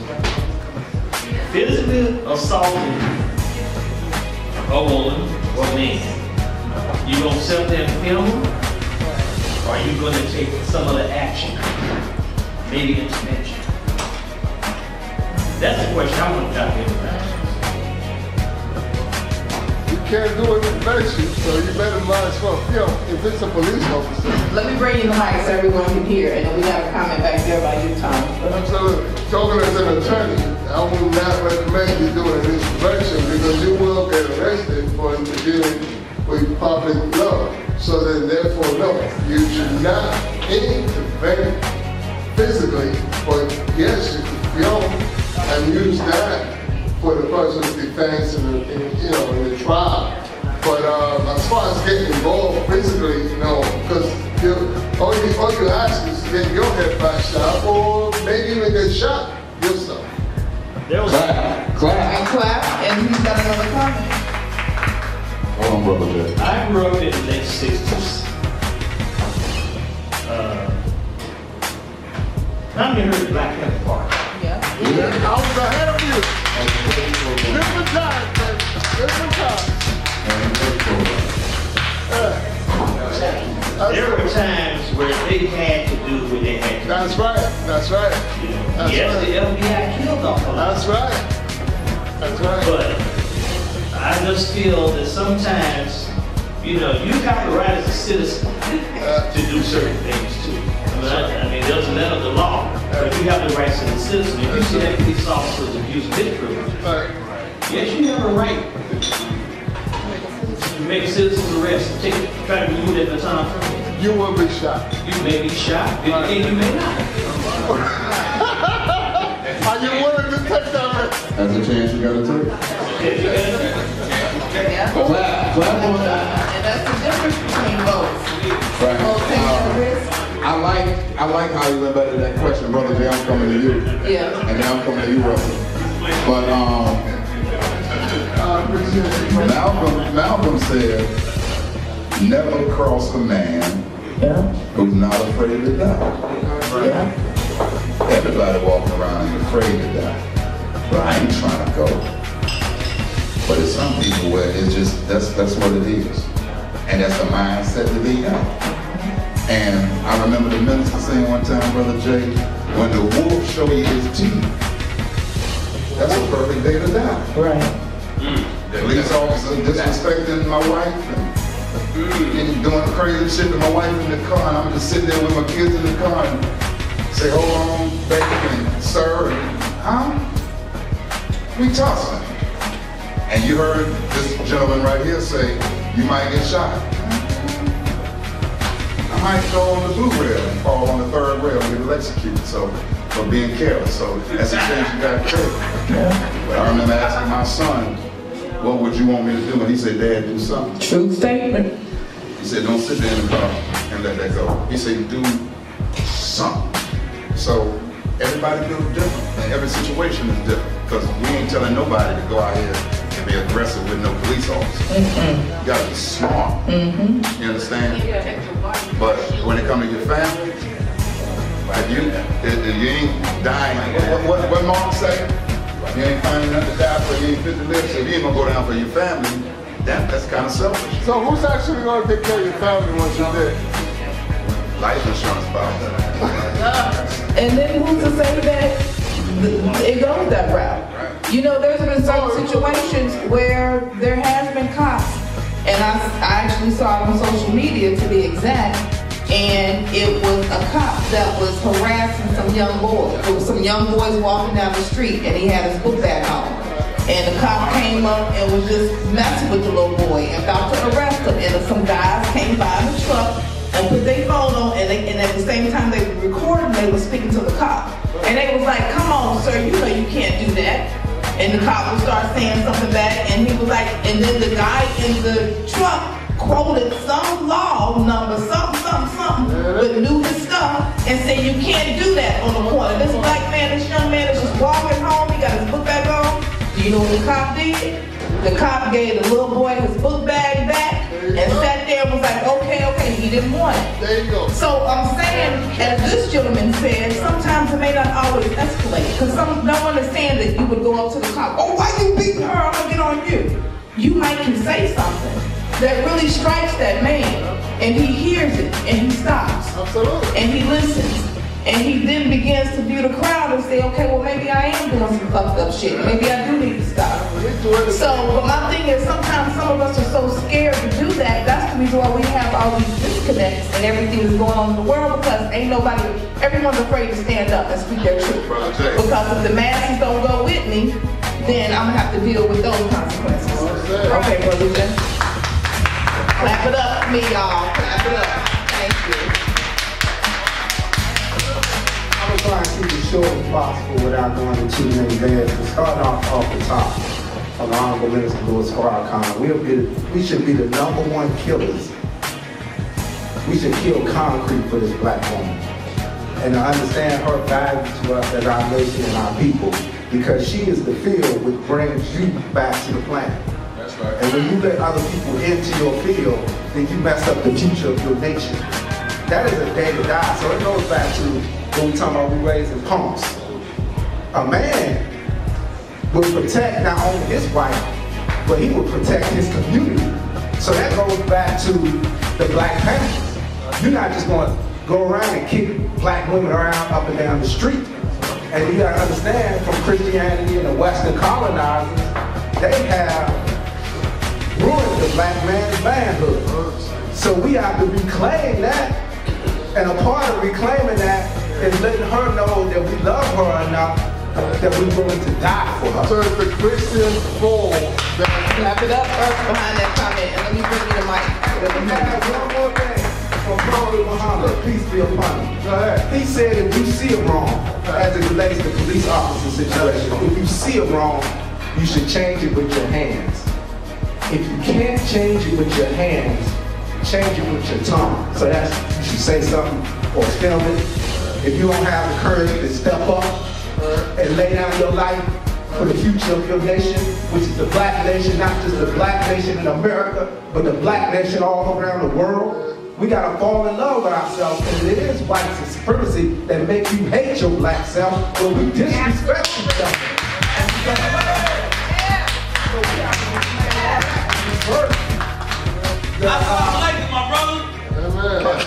physically assaulting a woman or man, you gonna sit there and film them, or are you gonna take some other action, maybe intervention? That's the question I want to talk about. You can't do an intervention, so you better might as well film if it's a police officer. Let me bring you the mic so everyone can hear, and then we have a comment back there by you, Tom. Absolutely. Talking as an attorney, I would not recommend you doing an intervention because you will get arrested for interfering with public law. So then, therefore, no, you should not intervene physically, but yes, you can film and use that for the person's defense in the trial. But as far as getting involved physically, because all you ask is to get your head bashed out or maybe even get shot yourself. Clap, and he's got another comment. Hold on, Brother Jay. I grew up in the late 60s. How many heard of Black Panther Party? Yeah. I was ahead of you. Different times, man. Different times. There were times where they had to do what they had to do. That's right. That's right. Yes, the FBI killed off a lot. That's right. That's right. But I just feel that sometimes, you have the right as a citizen to do certain things too. I mean, there's a letter of the law, but you have the rights as a citizen. If you see that police officers abuse his privilege, yes, you have a right to make a citizen's arrest and try to remove that baton from you. You will be shot. You may be shot, and you may not. Are you willing to take that risk? That's a chance you gotta take. Clap on that. And that's the difference between both. Right. Both taking the risk. I like how you embedded that question, Brother Jay. I'm coming to you. Yeah. And then I'm coming to you, Russell. But Malcolm said, never cross a man who's not afraid to die. Yeah. Everybody walking around is afraid to die. But I ain't trying to go. But it's some people where it's just, that's what it is. And that's the mindset that they got. And I remember the minister saying one time, Brother Jay, when the wolf show you his teeth, that's a perfect day to die. Right. The police officer disrespecting my wife and doing crazy shit to my wife in the car, and I'm just sitting there with my kids in the car and say, hold on, baby, and sir, and we tossing. And you heard this gentleman right here say, you might get shot. I might go on the blue rail and fall on the third rail and get electrocuted, so for being careless. So that's a chance you got to take. But I remember asking my son, what would you want me to do? And he said, Dad, do something. True statement. He said, don't sit there in the car and let that go. He said, do something. So everybody feels different, and every situation is different. Because we ain't telling nobody to go out here and be aggressive with no police officer. You gotta be smart. You understand? But when it comes to your family, if you ain't dying, what Mark say? You ain't finding nothing to die for, you ain't fit to live, so you ain't gonna go down for your family. That's kind of selfish. So who's actually gonna take care of your family once you're dead? Life insurance policy. And then who's to say that it goes that route? You know, there's been certain situations where there has been cops, and I actually saw it on social media to be exact, and it was a cop that was harassing some young boys. There was some young boys walking down the street, and he had his book bag on. And the cop came up and was just messing with the little boy and about to arrest him. And some guys came by in the truck and put their phone on, and at the same time they were recording, they were speaking to the cop. And they was like, come on, sir, you know you can't do that. And the cop would start saying something back, and he was like, and then the guy in the truck quoted some law number, something, but knew his stuff, and said you can't do that on the corner. This black man, this young man is just walking home, he got his book bag on. Do you know what the cop did? The cop gave the little boy his book bag back and sat there and was like, okay, he didn't want it. There you go. So I'm saying, as this gentleman said, sometimes it may not always escalate, because some don't understand that you would go up to the cop, oh, why you beating her? I'm gonna get on you. You might can say something that really strikes that man, and he hears it, and he stops. Absolutely. And he listens. And he then begins to view the crowd and say, okay, well, maybe I am doing some fucked up shit. Maybe I do need to stop. So, but my thing is, sometimes some of us are so scared to do that. That's the reason why we have all these disconnects and everything that's going on in the world, because ain't nobody, everyone's afraid to stand up and speak their truth. Because if the masses don't go with me, then I'm going to have to deal with those consequences. Okay, brother. Clap it up for me, y'all. Clap it up. Thank you. I'm trying to keep it short as possible without going into too many layers. To start off the top, from the Honorable Minister Louis Farrakhan, we should be the #1 killers. We should kill concrete for this black woman. And to understand her value to us as our nation and our people, because she is the field which brings you back to the planet. That's right. And when you let other people into your field, then you mess up the future of your nation. That is a day to die. So it goes back to when we talk about we raising punks. A man will protect not only his wife, but he will protect his community. So that goes back to the Black Panthers. You're not just going to go around and kick black women around up and down the street. And you got to understand, from Christianity and the Western colonizers, they have ruined the black man's manhood. So we have to reclaim that. And a part of reclaiming that is letting her know that we love her enough that we're willing to die for her. So it's the Christian fold that... Clap it up first behind that comment, and let me bring you the mic. Let me add one more thing from Prophet Muhammad, peace be upon him. He said if you see it wrong, as it relates to police officer situation, if you see it wrong, you should change it with your hands. If you can't change it with your hands, change it with your tongue. So that's, you should say something or film it. If you don't have the courage to step up and lay down your life for the future of your nation, which is the black nation, not just the black nation in America, but the black nation all around the world, we gotta fall in love with ourselves. And it is white supremacy that make you hate your black self when we disrespect each other. So we have to be first. I like it, my brother.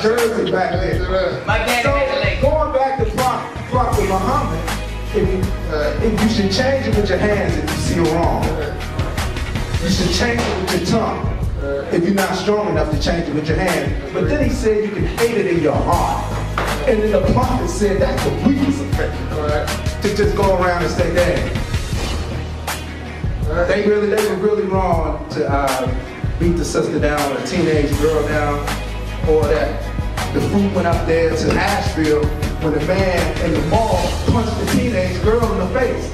Jersey back there. My daddy So going back to Prophet Muhammad, if you should change it with your hands if you see it wrong. You should change it with your tongue if you're not strong enough to change it with your hands. But then he said you can hate it in your heart. And then the prophet said that's the weakest of faith. To just go around and say, damn. They were really wrong to beat the sister down, or a teenage girl down, or that the fruit went up there to Asheville when the man in the mall punched the teenage girl in the face.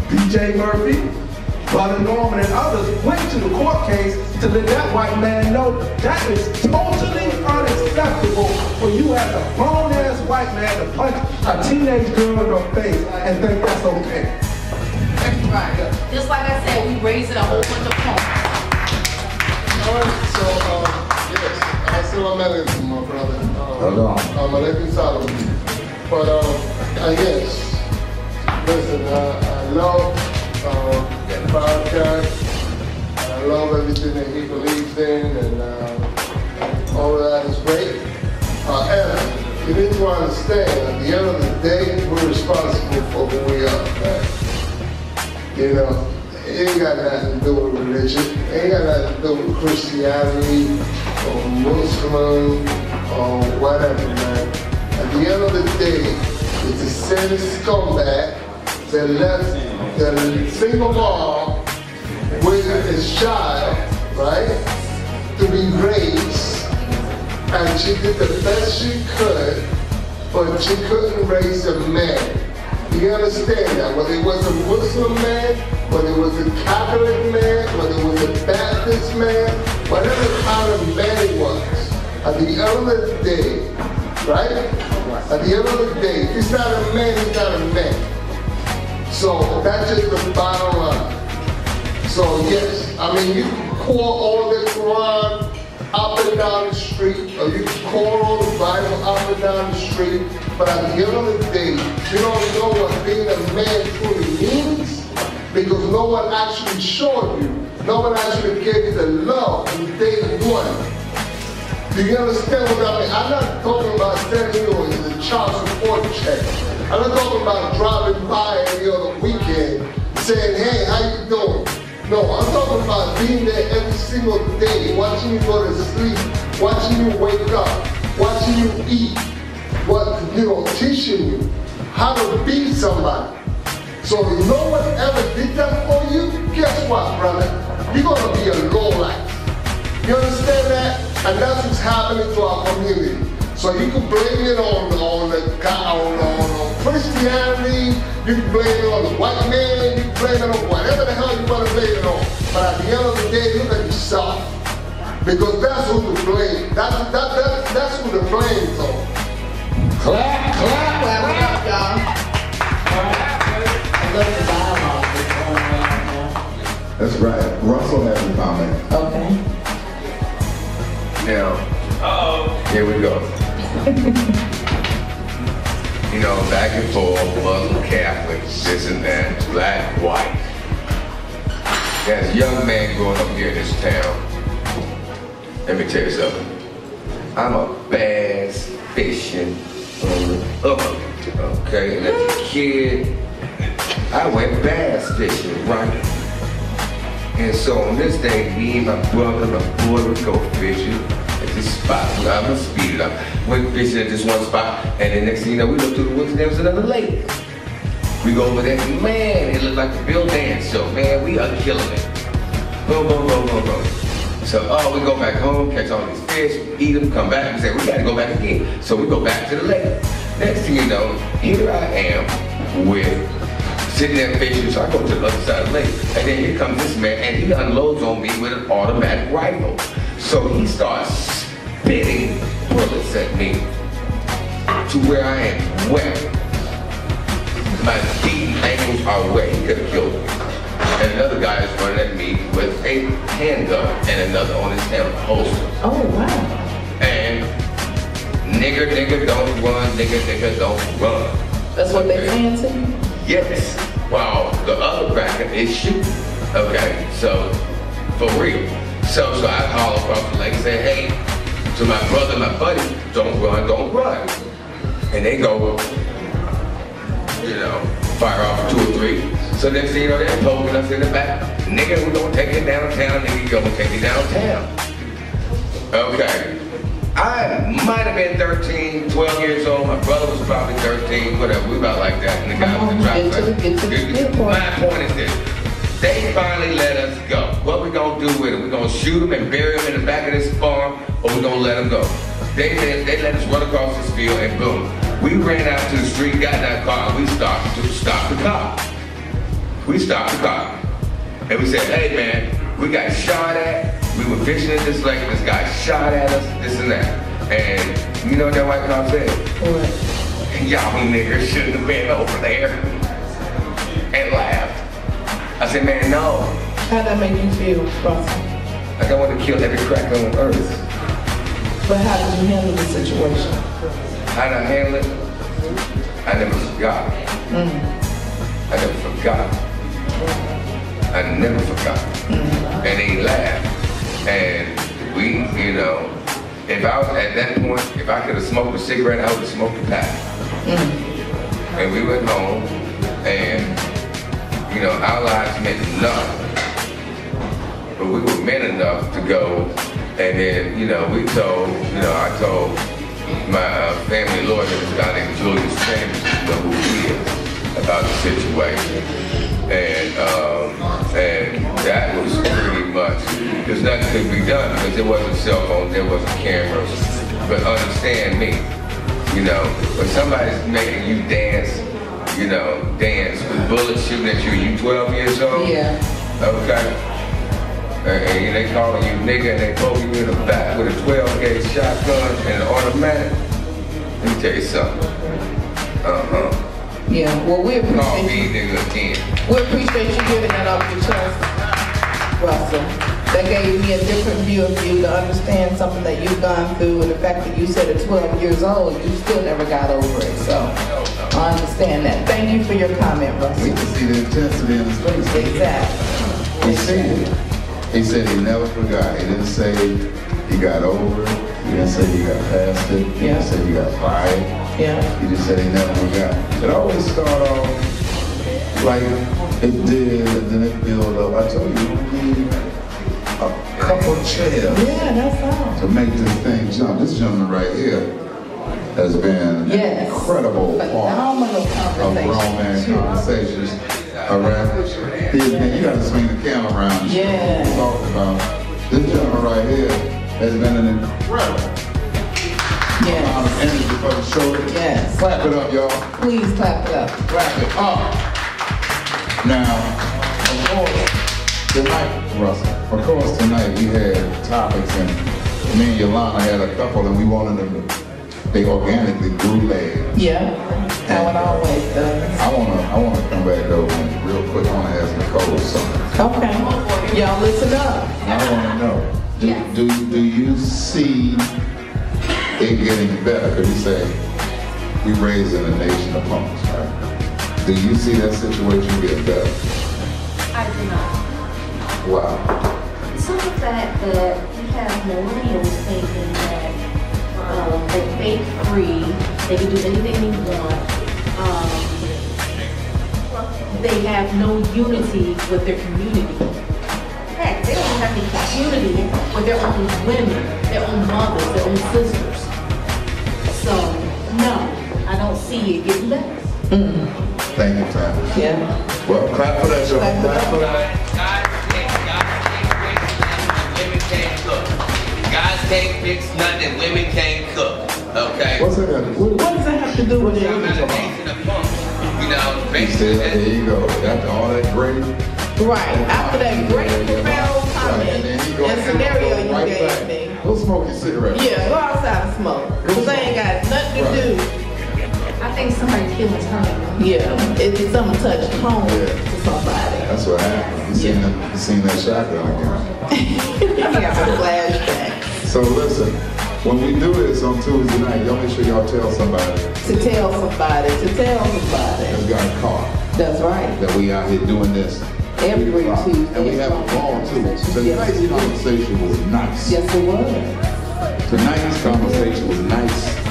B.J. Murphy, Brother Norman, and others went to the court case to let that white man know that is totally unacceptable for you as a grown-ass white man to punch a teenage girl in her face and think that's okay. Just like I said, we raised it a whole bunch of punks. So, yes, I still am married, my brother. I'm a living Solomon. But, yes, listen, I love podcast. I love everything that he believes in, and all of that is great. However, you need to understand, at the end of the day, we're responsible for who we are, man. You know? It ain't got nothing to do with religion. It ain't got nothing to do with Christianity or Muslim or whatever, man. At the end of the day, it's a sin scumbag that left the single mom with his child, right, to be raised. And she did the best she could, but she couldn't raise a man. Do you understand that? Whether it was a Muslim man, whether it was a Catholic man, whether it was a Baptist man, whatever kind of man it was, at the end of the day, right? At the end of the day, if he's not a man, he's not a man. So that's just the bottom line. So yes, I mean, you can call all the Quran up and down the street, or you can call all the Bible up and down the street, but at the end of the day, you don't know what being a man truly means, because no one actually showed you. No one actually gave you the love from day one. Do you understand what I mean? I'm not talking about sending you a child support check. I'm not talking about driving by every other weekend saying, hey, how you doing? No, I'm talking about being there every single day, watching you go to sleep, watching you wake up, watching you eat, teaching you how to be somebody. So if no one ever did that for you, guess what, brother? You're gonna be a lowlife. You understand that? And that's what's happening to our community. So you can blame it on Christianity, you can blame it on the white man, you can blame it on whatever the hell you want to blame it on. But at the end of the day, look at yourself. Because that's who to blame. That's who the blame's on. Clap, clap, clap, clap, y'all. I love the dialogue that's going on right now. That's right. Russell has a comment. Okay. Now, here we go. You know, back and forth, Muslim, Catholic, this and that, black, white. There's a young man growing up here in this town. Let me tell you something. I'm a bass fishing okay? And as a kid, I went bass fishing, right? And so on this day, me and my brother and my boy would go fishing at this spot. I'm gonna speed it up. Went fishing at this one spot, and then next thing you know, we looked through the woods and there was another lake. We go over there, man, it looked like the Bill Dance show. Man, we are killing it. Boom, boom, boom, boom, boom. So, we go back home, catch all these fish, eat them, come back, and say, we gotta go back again. So we go back to the lake. Next thing you know, here I am with sitting there fishing, so I go to the other side of the lake. And then here comes this man, and he unloads on me with an automatic rifle. So he starts spitting bullets at me to where I am wet. My feet and ankles are wet. He could have killed me. And another guy is running at me with a handgun and another on his hip holster. Oh, wow. And nigger, nigger, don't run, nigger, nigger, don't run. That's what they're saying to you? Yes. While the other cracker is shooting. Okay, so for real. So I call across the lake and say, hey, to my brother and my buddy, don't run, don't run. And they go, fire off 2 or 3. So next thing you know, they're poking us in the back. Nigga, we're gonna take it downtown, nigga, you're gonna take it downtown. Okay. I might have been 13, 12 years old. My brother was probably 13, whatever. We about like that. And the guy was the driver. My point is this. They finally let us go. What we gonna do with him? We gonna shoot him and bury him in the back of this farm, or we gonna let him go? They let us run across this field, and boom. We ran out to the street, got in that car, and we stopped the car. We stopped the car. And we said, hey man, we got shot at. We were fishing at this lake, this guy shot at us, this and that. And you know what that white cop said? What? Y'all niggers shouldn't have been over there. And laughed. I said, man, no. How'd that make you feel, Russell? Like I want to kill every cracker on earth. But how did you handle the situation? How did I handle it? I never forgot. I never forgot. I never forgot. And they laughed. And we, if I was at that point, if I could have smoked a cigarette, I would have smoked a pack. And we went home, and our lives meant nothing. But we were men enough to go, and then, we told, I told my family lawyer, this guy named Julius Chambers, who he is, about the situation. And that was pretty much, there's nothing could be done because there wasn't cell phones, there wasn't cameras. But understand me, when somebody's making you dance you know, dance with bullets shooting at you. You 12 years old? Yeah. Okay. And they calling you nigga and they poking you in the back with a 12-gauge shotgun and an automatic. Let me tell you something. Yeah, well, we Call appreciate me nigga again. We appreciate you giving that up your chest, Russell. That gave me a different view of you to understand something that you've gone through, and the fact that you said at 12 years old, you still never got over it. So I understand that. Thank you for your comment, Russell. We can see the intensity in his face. Exactly. He seen it. He said he never forgot. He didn't say he got over it. He didn't say he got past it. He didn't say he got fired. Yeah. He just said he never forgot. It always start off like it did, and then it build up. I told you, we need a couple chairs. Yeah, that's all. To make this thing jump. This gentleman right here has been an incredible part of Grownman Conversations. All right? You got to swing the camera around. Yeah. Talk about this gentleman right here has been an incredible amount of energy for the show. Yes. Clap it up, y'all. Please clap it up. Clap it up. Now, of course, tonight, Russell, of course tonight we had topics, and me and Yolanda had a couple, and we wanted them to, they organically grew legs. Yeah, how it always does. I wanna come back though, and real quick, I wanna ask Nicole something. Okay, y'all listen up. I wanna know, do you see it getting better? Because you say we raising a nation of punks, right? Do you see that situation getting better? I do not. Wow. So the fact that we have millennials thinking that they're fake free, they can do anything they want. They have no unity with their community. Heck, they don't even have any community with their own women, their own mothers, their own sisters. So, no, I don't see it getting better. Thank you, Tom. Yeah. Well, clap for that, y'all. Clap for that. Guys can't fix nothing, women can't cook. Okay? What's that? What does that have to do with it? You know, basically. There you go. After all that great. Right. After that great profound comment and scenario you gave me. Go smoke your cigarette. Yeah, go outside and smoke. Because they ain't got nothing to do. I think somebody killed his home. Yeah, it's something touched home to somebody. That's what happened. You seen that shotgun again. I got a flashback. So listen, when we do this on Tuesday night, y'all make sure y'all tell somebody. To tell somebody. That's got caught. That's right. That we out here doing this. Every Tuesday. And we have a ball too. Tonight's conversation was nice. Yes, it was. Tonight's conversation was nice.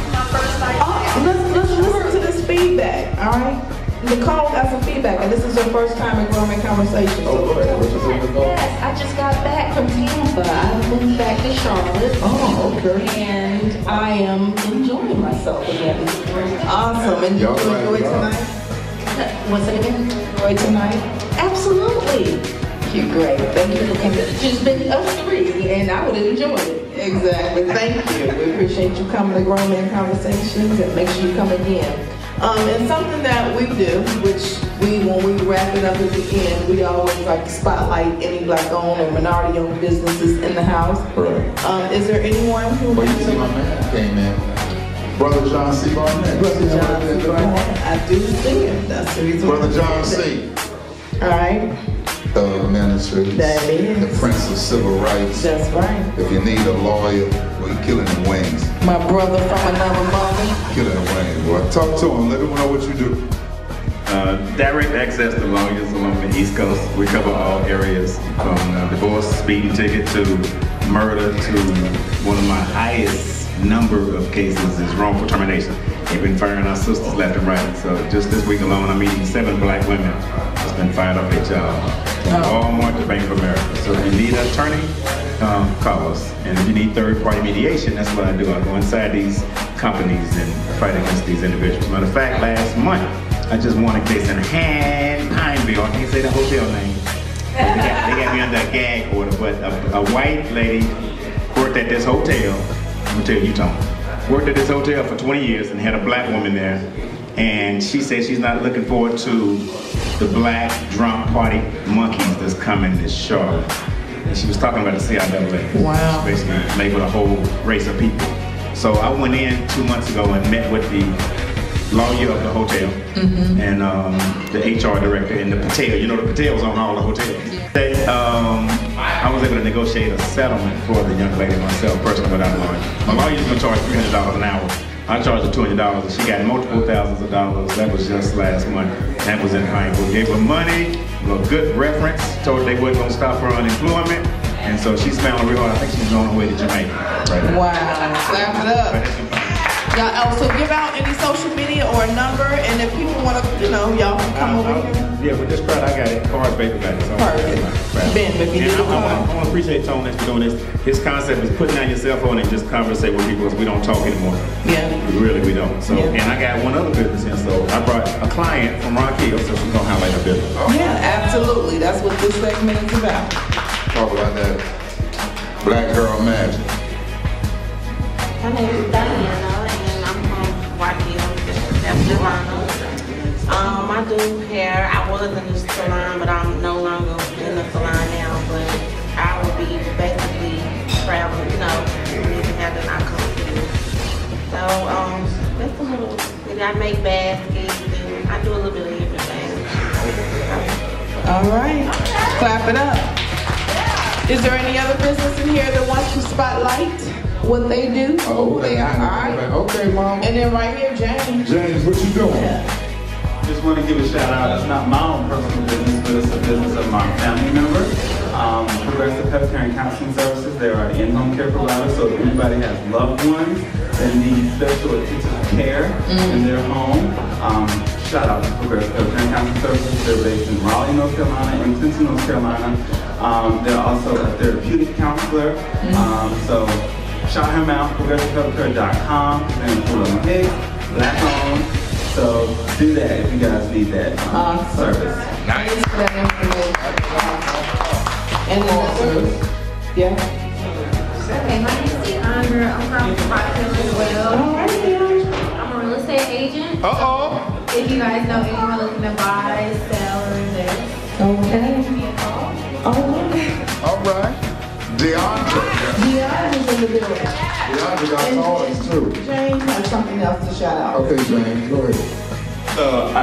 Let's listen to this feedback, all right? Nicole got some feedback, and this is her first time at Grownman Conversations. Oh, go ahead. What you say, Nicole? Yes, I just got back from Tampa. I moved back to Charlotte. Oh, okay. And I am enjoying myself again. Awesome. And you enjoy tonight? What's it again? Enjoy tonight? Absolutely. You're great. Thank you for coming. It's just been us three, and I would have enjoyed it. Exactly. Thank you. We appreciate you coming to Grownman Conversations, and make sure you come again. And something that we do, which when we wrap it up at the end, we always like to spotlight any Black-owned or minority-owned businesses in the house. Right. Is there anyone who... Well, you see my man came in. Brother John C. Barnett. Brother John C. Barnett. I do see him. That's the reason. Brother John C. All right. Ministries. That is. The Prince of Civil Rights. That's right. If you need a lawyer, well, you're killing the wings. My brother from another mother. Killing the wings, boy. Talk to him. Let him know what you do. Direct access to lawyers along the East Coast. We cover all areas from divorce, speeding ticket to murder to one of my highest number of cases is wrongful termination. They've been firing our sisters left and right. So just this week alone, I'm meeting 7 black women that's been fired up at y'all. All marked to Bank of America. So if you need an attorney, call us. And if you need third-party mediation, that's what I do. I go inside these companies and fight against these individuals. Matter of fact, last month, I just won a case in Pineville. I can't say the hotel name. They got me under a gag order, but a white lady worked at this hotel. I'm gonna tell you, Tom. Worked at this hotel for 20 years and had a black woman there. And she said she's not looking forward to the black drunk party monkeys that's coming this Charlotte. And she was talking about the CIAA. Wow. She basically made with a whole race of people. So I went in 2 months ago and met with the lawyer of the hotel and the HR director and the Patel. You know the Patels on all the hotels. I was able to negotiate a settlement for the young lady myself, personally, without a lawyer. My lawyer's gonna charge $300 an hour. I charged her $200 and she got multiple thousands of dollars. That was just last month. That was in Pineville. Gave her money, a good reference, told her they wasn't gonna stop her unemployment. And so she's smiling real hard. I think she's on her way to Jamaica right now. Wow, clap it up. Y'all also give out any social media or a number, and if people want to, y'all can come over here. Yeah, with this crowd, I got it. Cards, paper, got it. So Perfect. Ben, if you need I want to appreciate Tone that's for doing this. His concept is putting down your cell phone and just conversate with people because we don't talk anymore. Yeah. We don't. So, and I got one other business in, so I brought a client from Rock Hill, so she's going to highlight her business. Yeah, absolutely. That's what this segment is about. Talk about that Black Girl Magic. My name is Diana, and I'm from Rock Hill, South Carolina. I do hair. I was in the salon, but I'm no longer in the salon now. But I will be basically traveling, if I have then I come here. So that's a little. I make baskets, and I do a little bit of everything. All right, clap it up. Is there any other business in here that wants to spotlight what they do? Oh, they are. All right. Okay, Mom. And then right here, James. James, what you doing? Just want to give a shout out. It's not my own personal business, but it's a business of my family member. Progressive Healthcare and Counseling Services. They are an in-home care provider, so if anybody has loved ones that need special attentive care in their home, shout out to Progressive Healthcare and Counseling Services. They're based in Raleigh, North Carolina, and Clinton, North Carolina. They're also a therapeutic counselor. So shout him out, progressivehealthcare.com. His name is William Hicks, black owned. So do that if you guys need that service. Nice for that information. And yeah. Okay, my name is Deandra. I'm from Rock Hill as well. All right, Deandra. I'm a real estate agent. Uh-oh. If you guys know anyone looking to buy, sell, or invest, okay. give me a call. All right. Deandra's in the building. Deandra got toys too. James has something else to shout out. Okay, James, go ahead. I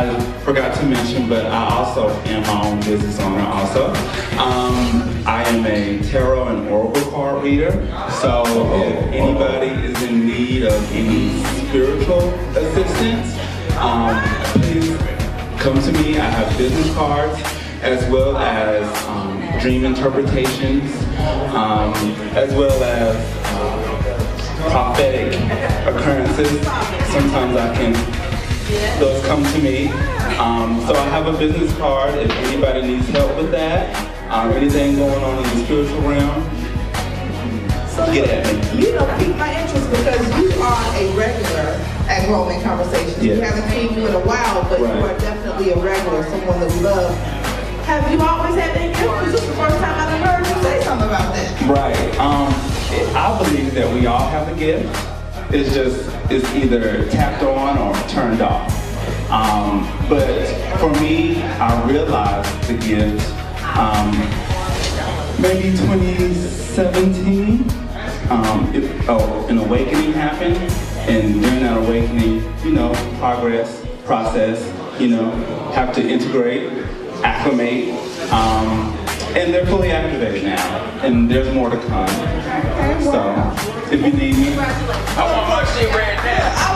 forgot to mention, but I also am my own business owner also. I am a tarot and oracle card reader. So if anybody is in need of any spiritual assistance, please come to me. I have business cards as well as dream interpretations, as well as prophetic occurrences. Sometimes those come to me. So I have a business card if anybody needs help with that. Anything going on in the spiritual realm, get at me. Piqued my interest because you are a regular at Grownman Conversations. Yes. We haven't seen you in a while, but you are definitely a regular, someone that we love. Have you always had that gift? This is the first time I've heard you say something about that. Right. I believe that we all have a gift. It's either tapped on or turned off. But for me, I realized the gift maybe 2017. An awakening happened, and during that awakening, process, have to integrate, acclimate, and they're fully activated now, and there's more to come. So, if you need me, I want my shit right now. I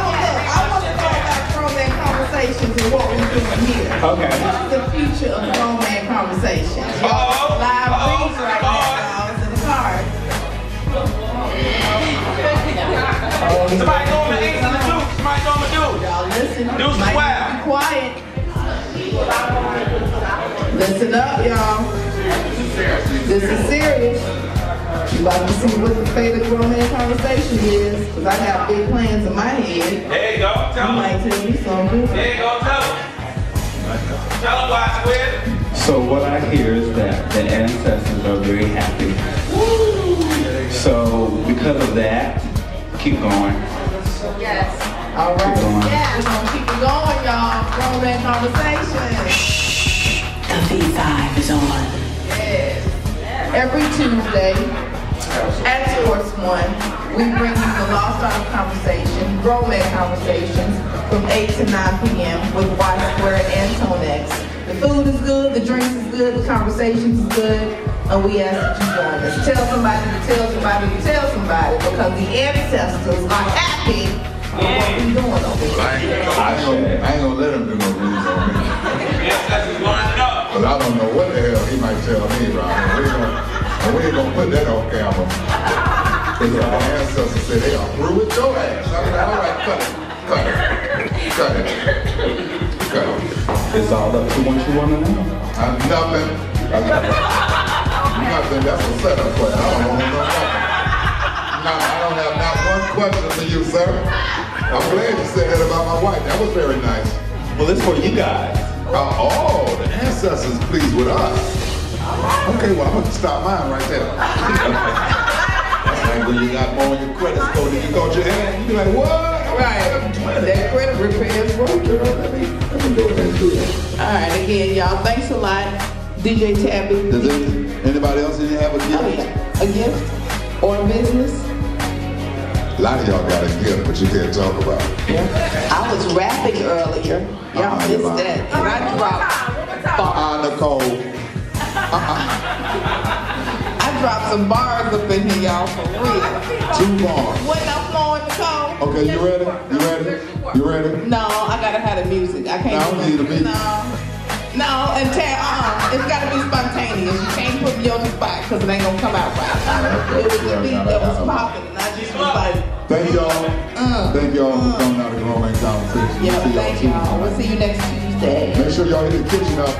want to talk about Grownman Conversations and what we're doing here. Okay. What's the future of Grownman Conversations? Live reads right now, it's in the card. Somebody go on the Ace and the Deuce. Somebody go on the Deuce. Y'all listen. Deuce is wild. Be quiet. Listen up, y'all. This is serious. You about to see what the fate of Grownman Conversation is, because I got big plans in my head. There you go. Tell You might tell me something. There you go. Tell them. Tell them why it's weird. So what I hear is that the ancestors are very happy. So because of that, keep going. Yes. All right. Keep going. Yeah, we're going to keep it going, y'all. Conversations. The V5 is on. Yes. Every Tuesday at Sports One, we bring you the Lost Art of Conversation, Grownman Conversations, from 8 to 9 p.m. with Y Square and Tonex. The food is good, the drinks is good, the conversations is good, and we ask that you join us. Tell somebody to tell somebody to tell somebody, because the ancestors are happy with what we're doing over here. I ain't gonna let him do no views on me. But I don't know what the hell he might tell me, right? We ain't gonna put that on camera. Because the ancestors said they are through with your ass. I'm like, all right, cut it. It's all up to what you want to know. Nothing. Nothing. That's a setup question. I don't know nothing. No, I don't have not one question for you, sir. I'm glad you said that about my wife. That was very nice. Well, it's for you guys. Oh, the ancestors pleased with us. Okay, well, I'm going to stop mine right there. That's like when you got more on your credit score than you got your hand. You be like, what? Right. That credit repair is work, girl. Let me go ahead and do it. All right, again, y'all, thanks a lot. DJ Tabby. Does anybody else have a gift? Oh, yeah. A gift or a business? A lot of y'all got a gift, but you can't talk about it. Yeah. I was rapping earlier. Y'all missed that. And I dropped Nicole. I dropped some bars up in here, y'all, for real. 2 bars. Wasn't I flowing, Nicole? Okay, you ready? You ready? No, I gotta have the music. I can't. No, need a beat. No, and it's gotta be spontaneous. You can't put me on the spot because it ain't gonna come out right. It was the beat that was popping, and I just was like. Thank y'all. Thank y'all for coming out of Grownman Coversations. Yeah, thank y'all. We'll see you next Tuesday. Make sure y'all hit the kitchen up.